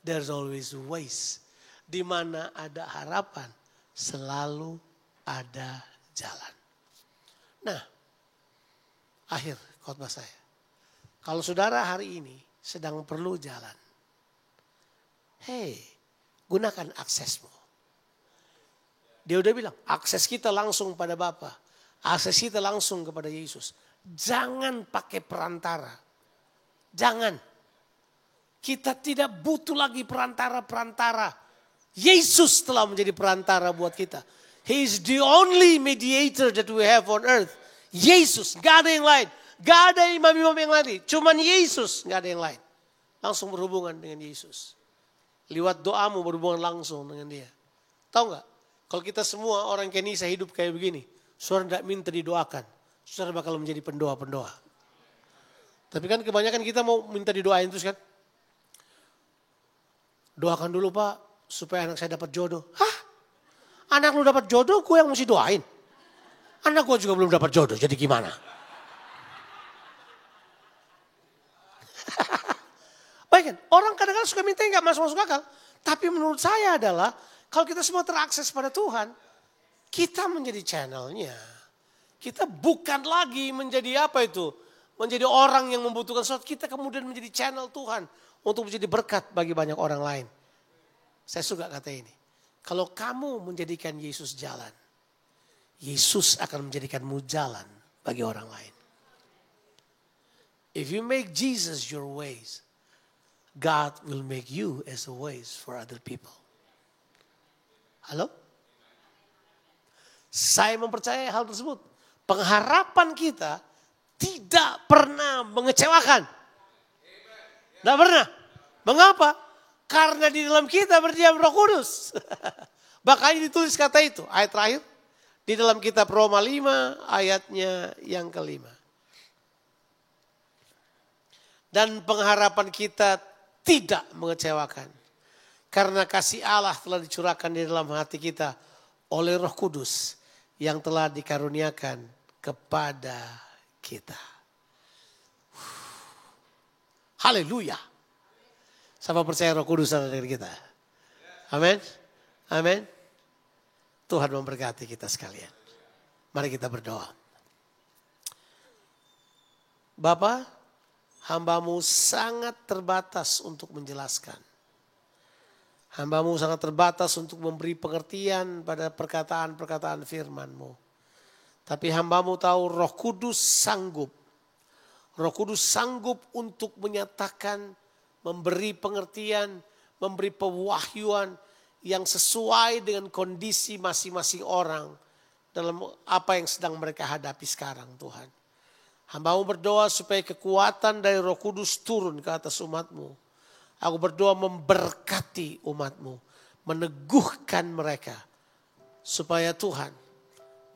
there's always ways. Di mana ada harapan, selalu ada jalan. Nah, akhir khotbah saya. Kalau saudara hari ini sedang perlu jalan, gunakan aksesmu. Dia udah bilang, akses kita langsung pada Bapa. Akses kita langsung kepada Yesus. Jangan pakai perantara. Jangan. Kita tidak butuh lagi perantara-perantara. Yesus telah menjadi perantara buat kita. He is the only mediator that we have on earth. Yesus, gak ada yang lain. Gak ada imam-imam yang lain. Cuman Yesus, gak ada yang lain. Langsung berhubungan dengan Yesus. Lewat doamu berhubungan langsung dengan dia. Tahu gak? Kalau kita semua orang Kenisa hidup kayak begini, saudara tidak minta didoakan, saudara bakal menjadi pendoa-pendoa. Tapi kan kebanyakan kita mau minta didoain terus kan. Doakan dulu Pak, supaya anak saya dapat jodoh. Hah? Anak lu dapat jodoh, gue yang mesti doain. Anak gue juga belum dapat jodoh, jadi gimana? Baik kan, orang kadang-kadang suka minta yang gak masuk akal. Tapi menurut saya adalah, kalau kita semua terakses pada Tuhan, kita menjadi channelnya. Kita bukan lagi menjadi apa itu? Menjadi orang yang membutuhkan sesuatu. Kita kemudian menjadi channel Tuhan untuk menjadi berkat bagi banyak orang lain. Saya suka kata ini. Kalau kamu menjadikan Yesus jalan, Yesus akan menjadikanmu jalan bagi orang lain. If you make Jesus your ways, God will make you as a ways for other people. Halo? Saya mempercayai hal tersebut. Pengharapan kita tidak pernah mengecewakan. Tidak pernah. Mengapa? Karena di dalam kita berdiam Roh Kudus. Makanya ditulis kata itu. Ayat terakhir. Di dalam kitab Roma 5 ayatnya yang kelima. Dan pengharapan kita tidak mengecewakan. Karena kasih Allah telah dicurahkan di dalam hati kita oleh Roh Kudus yang telah dikaruniakan kepada kita. Haleluya. Siapa percaya Roh Kudus ada dengan kita? Amin. Amin. Tuhan memberkati kita sekalian. Mari kita berdoa. Bapa, hamba-Mu sangat terbatas untuk menjelaskan. Hamba-Mu sangat terbatas untuk memberi pengertian pada perkataan-perkataan firman-Mu. Tapi hamba-Mu tahu Roh Kudus sanggup. Roh Kudus sanggup untuk menyatakan, memberi pengertian, memberi pewahyuan yang sesuai dengan kondisi masing-masing orang dalam apa yang sedang mereka hadapi sekarang Tuhan. Hamba-Mu berdoa supaya kekuatan dari Roh Kudus turun ke atas umat-Mu. Aku berdoa memberkati umat-Mu, meneguhkan mereka supaya Tuhan,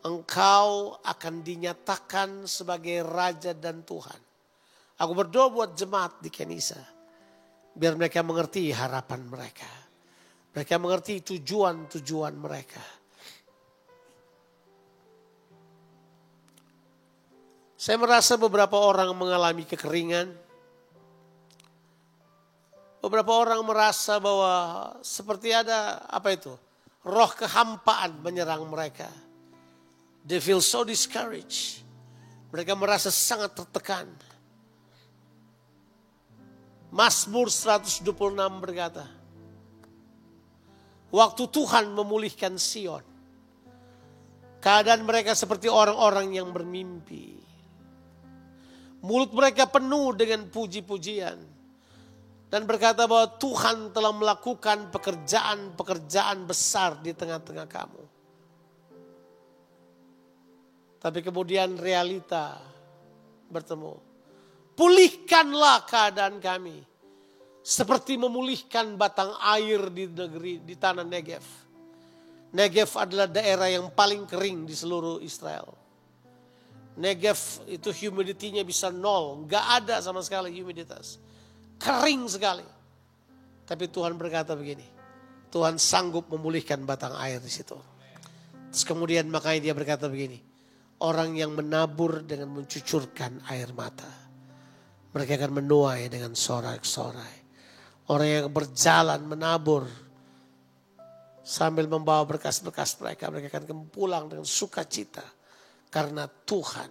Engkau akan dinyatakan sebagai Raja dan Tuhan. Aku berdoa buat jemaat di Kenisa, biar mereka mengerti harapan mereka. Mereka mengerti tujuan-tujuan mereka. Saya merasa beberapa orang mengalami kekeringan. Beberapa orang merasa bahwa seperti ada roh kehampaan menyerang mereka. They feel so discouraged. Mereka merasa sangat tertekan. Mazmur 126 berkata, waktu Tuhan memulihkan Sion, keadaan mereka seperti orang-orang yang bermimpi. Mulut mereka penuh dengan puji-pujian. Dan berkata bahwa Tuhan telah melakukan pekerjaan-pekerjaan besar di tengah-tengah kamu. Tapi kemudian realita bertemu. Pulihkanlah keadaan kami. Seperti memulihkan batang air di tanah Negev. Negev adalah daerah yang paling kering di seluruh Israel. Negev itu humidity-nya bisa 0. Gak ada sama sekali humiditas. Kering sekali. Tapi Tuhan berkata begini. Tuhan sanggup memulihkan batang air di situ. Terus kemudian makanya dia berkata begini. orang yang menabur dengan mencucurkan air mata. Mereka akan menuai dengan sorak-sorai. Orang yang berjalan menabur sambil membawa berkas-berkas mereka. Mereka akan pulang dengan sukacita karena Tuhan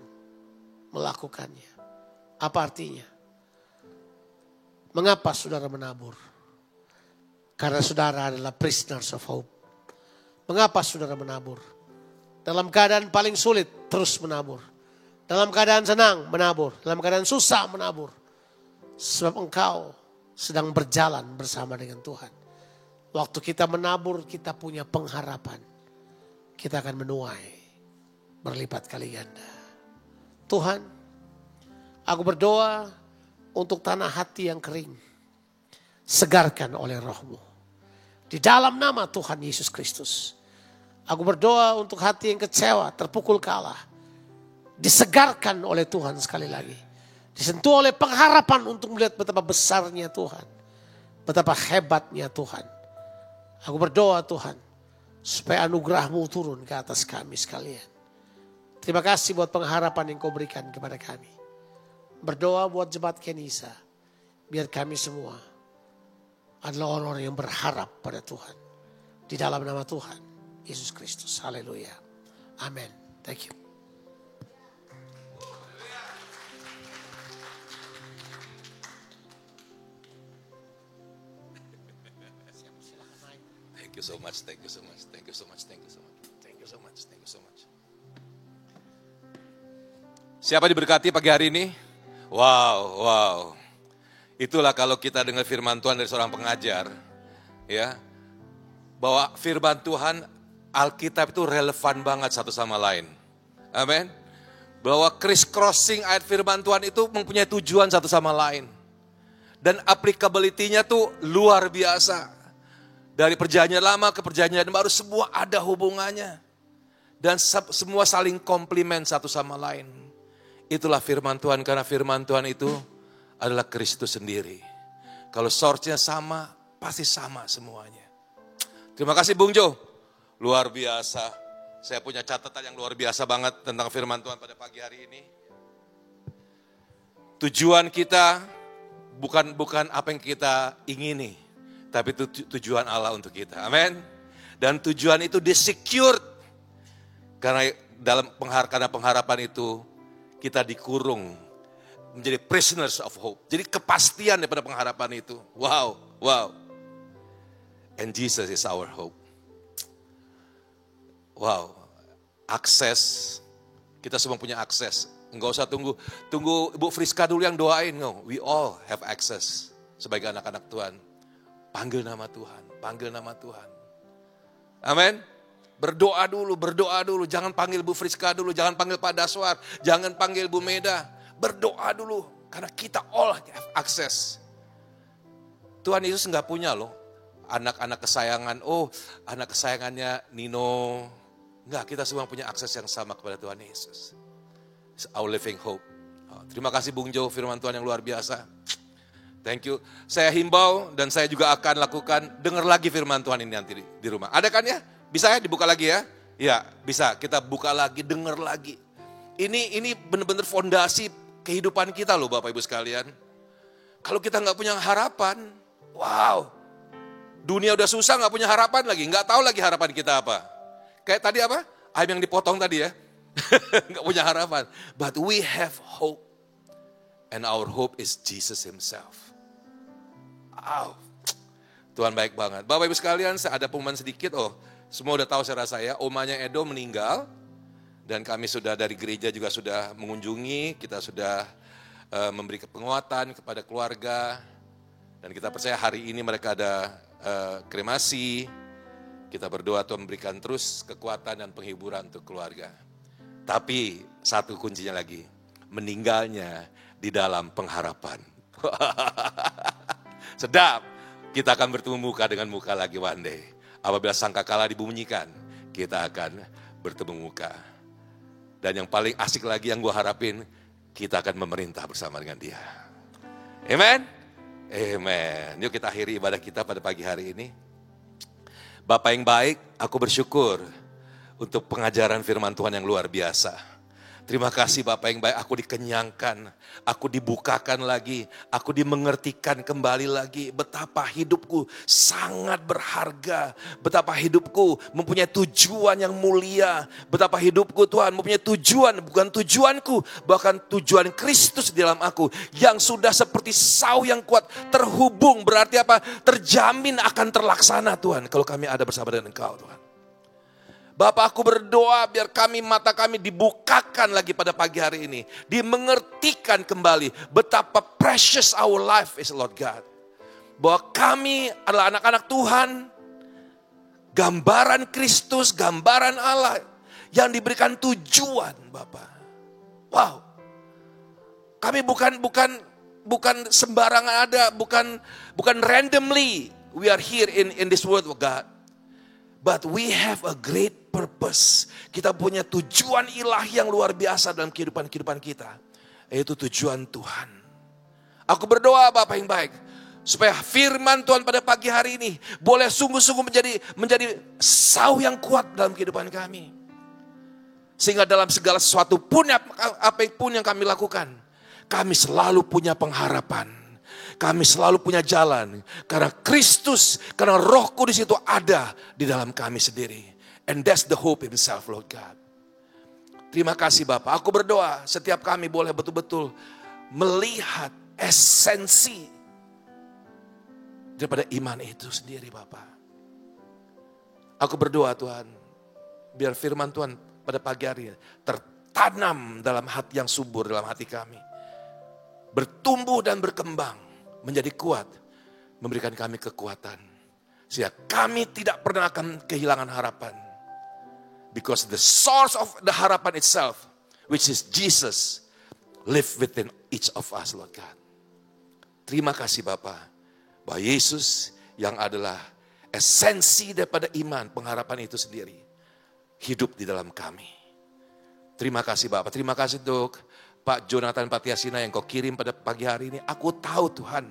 melakukannya. Apa artinya? Mengapa saudara menabur? Karena saudara adalah prisoners of hope. Mengapa saudara menabur? Dalam keadaan paling sulit terus menabur. Dalam keadaan senang menabur. Dalam keadaan susah menabur. Sebab engkau sedang berjalan bersama dengan Tuhan. Waktu kita menabur kita punya pengharapan. Kita akan menuai berlipat kali ganda. Tuhan, aku berdoa untuk tanah hati yang kering. Segarkan oleh Roh-Mu. Di dalam nama Tuhan Yesus Kristus. Aku berdoa untuk hati yang kecewa, terpukul kalah. Disegarkan oleh Tuhan sekali lagi. Disentuh oleh pengharapan untuk melihat betapa besarnya Tuhan. Betapa hebatnya Tuhan. Aku berdoa Tuhan. Supaya anugerah-Mu turun ke atas kami sekalian. Terima kasih buat pengharapan yang Kau berikan kepada kami. Berdoa buat Jemaat Kenisa. Biar kami semua adalah orang-orang yang berharap pada Tuhan. Di dalam nama Tuhan Yesus Kristus. Haleluya. Amin. Thank you. Thank you so much, thank you so much, thank you so much, thank you so much, thank you so much, thank you so much. Siapa diberkati pagi hari ini? Wow. Itulah kalau kita dengar firman Tuhan dari seorang pengajar, ya, bahwa firman Tuhan Alkitab itu relevan banget satu sama lain. Amin. Bahwa criss-crossing ayat firman Tuhan itu mempunyai tujuan satu sama lain. Dan applicability-nya tuh luar biasa. Dari perjanjian lama ke perjanjian baru semua ada hubungannya. Dan semua saling komplement satu sama lain. Itulah firman Tuhan, karena firman Tuhan itu adalah Kristus sendiri. Kalau source-nya sama, pasti sama semuanya. Terima kasih Bung Jo. Luar biasa. Saya punya catatan yang luar biasa banget tentang firman Tuhan pada pagi hari ini. Tujuan kita bukan apa yang kita ingini, tapi itu tujuan Allah untuk kita. Amin. Dan tujuan itu disecured. Karena karena pengharapan itu kita dikurung menjadi prisoners of hope. Jadi kepastian daripada pengharapan itu. Wow. And Jesus is our hope. Wow, akses, kita semua punya akses. Enggak usah tunggu Ibu Friska dulu yang doain. No, we all have access sebagai anak-anak Tuhan. Panggil nama Tuhan. Amin. Berdoa dulu. Jangan panggil Bu Friska dulu, jangan panggil Pak Daswar, jangan panggil Bu Meda. Berdoa dulu, karena kita all have access. Tuhan Yesus enggak punya loh anak-anak kesayangan. Oh, anak kesayangannya Nino. Enggak, kita semua punya akses yang sama kepada Tuhan Yesus. It's our living hope. Terima kasih Bung Jo, firman Tuhan yang luar biasa. Thank you. Saya himbau dan saya juga akan lakukan, dengar lagi firman Tuhan ini nanti di rumah. Ada kan ya? Bisa ya dibuka lagi ya? Ya, bisa. Kita buka lagi, dengar lagi. Ini benar-benar fondasi kehidupan kita loh Bapak Ibu sekalian. Kalau kita nggak punya harapan, wow. Dunia udah susah, nggak punya harapan lagi. Nggak tahu lagi harapan kita apa. Kayak tadi apa? Ayam yang dipotong tadi ya. Nggak punya harapan. But we have hope. And our hope is Jesus Himself. Wow. Tuhan baik banget. Bapak Ibu sekalian, saya ada pengumuman sedikit. Semua udah tahu saya rasa ya. Omanya Edo meninggal. Dan kami sudah dari gereja juga sudah mengunjungi. Kita sudah memberi penguatan kepada keluarga. Dan kita percaya hari ini mereka ada kremasi. Kita berdoa Tuhan memberikan terus kekuatan dan penghiburan untuk keluarga. Tapi satu kuncinya lagi, meninggalnya di dalam pengharapan. Sedap, kita akan bertemu muka dengan muka lagi one day. Apabila sangkakala dibunyikan, kita akan bertemu muka. Dan yang paling asik lagi yang gue harapin, kita akan memerintah bersama dengan dia. Amen? Amen. Yuk kita akhiri ibadah kita pada pagi hari ini. Bapak yang baik, aku bersyukur untuk pengajaran firman Tuhan yang luar biasa. Terima kasih Bapak yang baik, aku dikenyangkan, aku dibukakan lagi, aku dimengertikan kembali lagi. Betapa hidupku sangat berharga, betapa hidupku mempunyai tujuan yang mulia. Betapa hidupku Tuhan mempunyai tujuan, bukan tujuanku, bahkan tujuan Kristus di dalam aku. Yang sudah seperti sau yang kuat, terhubung berarti apa? Terjamin akan terlaksana Tuhan, kalau kami ada bersama dengan Engkau Tuhan. Bapak, aku berdoa biar mata kami dibukakan lagi pada pagi hari ini. Dimengertikan kembali betapa precious our life is, Lord God. Bahwa kami adalah anak-anak Tuhan, gambaran Kristus, gambaran Allah yang diberikan tujuan, Bapak. Wow. Kami bukan sembarangan ada, bukan randomly we are here in this world of God. But we have a great purpose. Kita punya tujuan ilahi yang luar biasa dalam kehidupan kita. Yaitu tujuan Tuhan. Aku berdoa Bapak yang baik. Supaya firman Tuhan pada pagi hari ini boleh sungguh-sungguh menjadi sau yang kuat dalam kehidupan kami. Sehingga dalam segala sesuatu pun apapun yang kami lakukan, kami selalu punya pengharapan. Kami selalu punya jalan. Karena Kristus, karena Roh Kudus itu ada di dalam kami sendiri. And that's the hope himself, Lord God. Terima kasih Bapak. Aku berdoa setiap kami boleh betul-betul melihat esensi daripada iman itu sendiri Bapak. Aku berdoa Tuhan, biar firman Tuhan pada pagi hari tertanam dalam hati yang subur dalam hati kami. Bertumbuh dan berkembang. Menjadi kuat, memberikan kami kekuatan. Sehingga kami tidak pernah akan kehilangan harapan. Because the source of the harapan itself, which is Jesus, live within each of us, Lord God. Terima kasih Bapa, bahwa Yesus yang adalah esensi daripada iman, pengharapan itu sendiri, hidup di dalam kami. Terima kasih Bapak, terima kasih untuk Pak Jonathan Patiasina yang kau kirim pada pagi hari ini. Aku tahu Tuhan,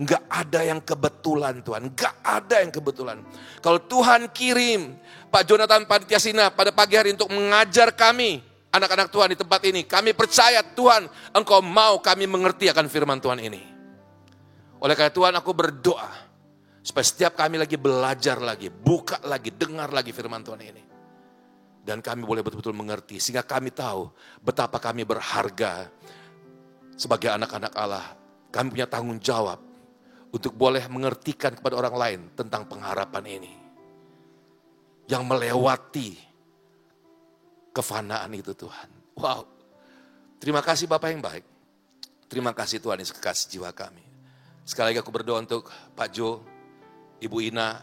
enggak ada yang kebetulan Tuhan, enggak ada yang kebetulan. Kalau Tuhan kirim Pak Jonathan Patiasina pada pagi hari untuk mengajar kami, anak-anak Tuhan di tempat ini, kami percaya Tuhan, Engkau mau kami mengerti akan firman Tuhan ini. Oleh karena Tuhan aku berdoa, supaya setiap kami lagi belajar lagi, buka lagi, dengar lagi firman Tuhan ini. Dan kami boleh betul-betul mengerti, sehingga kami tahu betapa kami berharga sebagai anak-anak Allah. Kami punya tanggung jawab untuk boleh mengertikan kepada orang lain tentang pengharapan ini. Yang melewati kefanaan itu Tuhan. Wow, terima kasih Bapak yang baik. Terima kasih Tuhan Yesus kekasih jiwa kami. Sekali lagi aku berdoa untuk Pak Jo, Ibu Ina,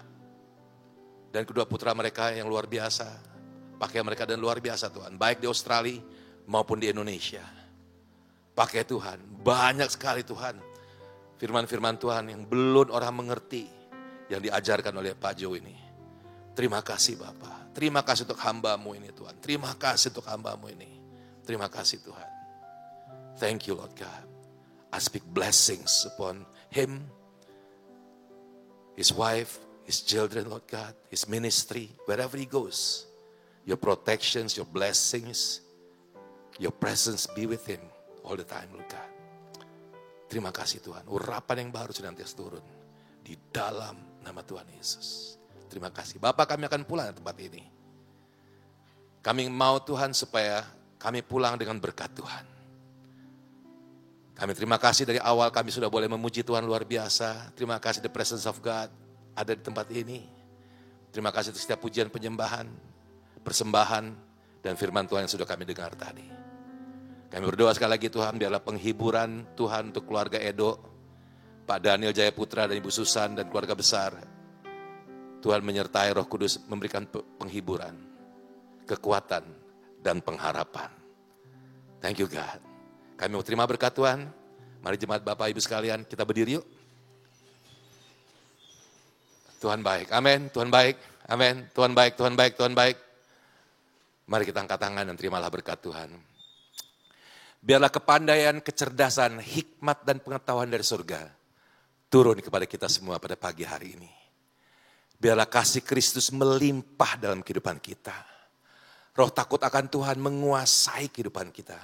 dan kedua putra mereka yang luar biasa. Pakai mereka dan luar biasa Tuhan, baik di Australia maupun di Indonesia. Pakai Tuhan, banyak sekali Tuhan. Firman-firman Tuhan yang belum orang mengerti, yang diajarkan oleh Pak Jo ini. Terima kasih Bapak, terima kasih untuk hamba-Mu ini Tuhan. Terima kasih untuk hamba-Mu ini. Terima kasih Tuhan. Thank you Lord God. I speak blessings upon him, his wife, his children Lord God, his ministry, wherever he goes. Your protections, your blessings, your presence be with him all the time, Lord God. Terima kasih Tuhan. Urapan yang baru senantiasa turun di dalam nama Tuhan Yesus. Terima kasih. Bapak, kami akan pulang ke tempat ini. Kami mau Tuhan supaya kami pulang dengan berkat Tuhan. Kami terima kasih dari awal kami sudah boleh memuji Tuhan luar biasa. Terima kasih the presence of God ada di tempat ini. Terima kasih untuk setiap pujian penyembahan, persembahan, dan firman Tuhan yang sudah kami dengar tadi. Kami berdoa sekali lagi Tuhan, biarlah penghiburan Tuhan untuk keluarga Edo, Pak Daniel Jayaputra dan Ibu Susan dan keluarga besar. Tuhan menyertai Roh Kudus memberikan penghiburan, kekuatan, dan pengharapan. Thank you God. Kami mau terima berkat Tuhan. Mari jemaat Bapak Ibu sekalian, kita berdiri yuk. Tuhan baik, amin. Tuhan baik, amin. Tuhan baik, Tuhan baik, Tuhan baik. Mari kita angkat tangan dan terimalah berkat Tuhan. Biarlah kepandaian, kecerdasan, hikmat, dan pengetahuan dari surga turun kepada kita semua pada pagi hari ini. Biarlah kasih Kristus melimpah dalam kehidupan kita. Roh takut akan Tuhan menguasai kehidupan kita.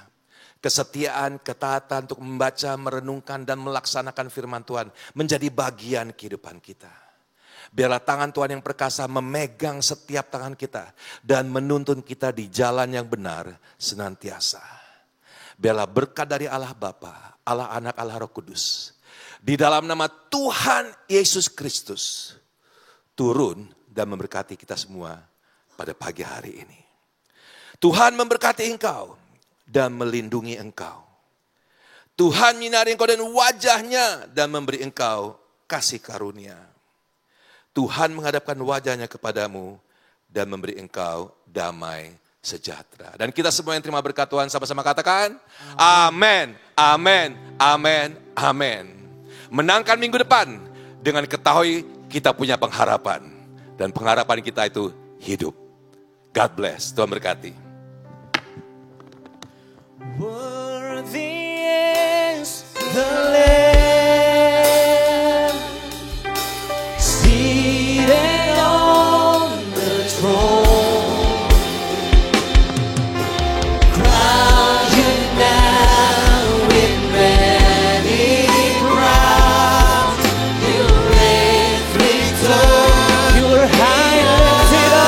Kesetiaan, ketaatan untuk membaca, merenungkan, dan melaksanakan firman Tuhan menjadi bagian kehidupan kita. Biarlah tangan Tuhan yang perkasa memegang setiap tangan kita dan menuntun kita di jalan yang benar senantiasa. Biarlah berkat dari Allah Bapa, Allah Anak, Allah Roh Kudus, di dalam nama Tuhan Yesus Kristus, turun dan memberkati kita semua pada pagi hari ini. Tuhan memberkati engkau dan melindungi engkau. Tuhan menyinari engkau dan wajahnya dan memberi engkau kasih karunia. Tuhan menghadapkan wajahnya kepadamu dan memberi engkau damai sejahtera. Dan kita semua yang terima berkat Tuhan sama-sama katakan, amin, amin, amin, amin. Menangkan minggu depan dengan ketahui kita punya pengharapan. Dan pengharapan kita itu hidup. God bless, Tuhan berkati. Worthy is the Lamb, seated on the throne, crying now with many crowns, you reign victor, you are high and lifted up.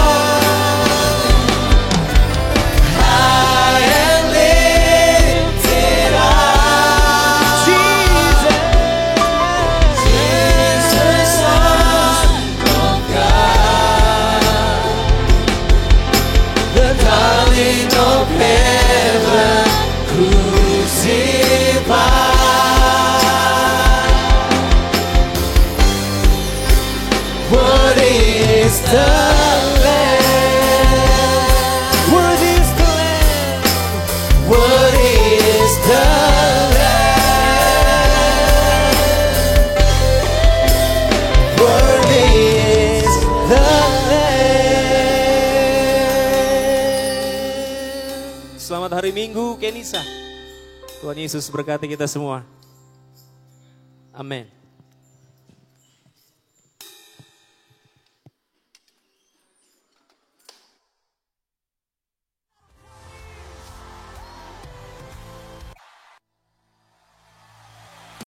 The Lamb, worthy is the Lamb, worthy is the Lamb, worthy is the Lamb. Selamat hari Minggu, Kenisa. Tuhan Yesus berkati kita semua. Amin.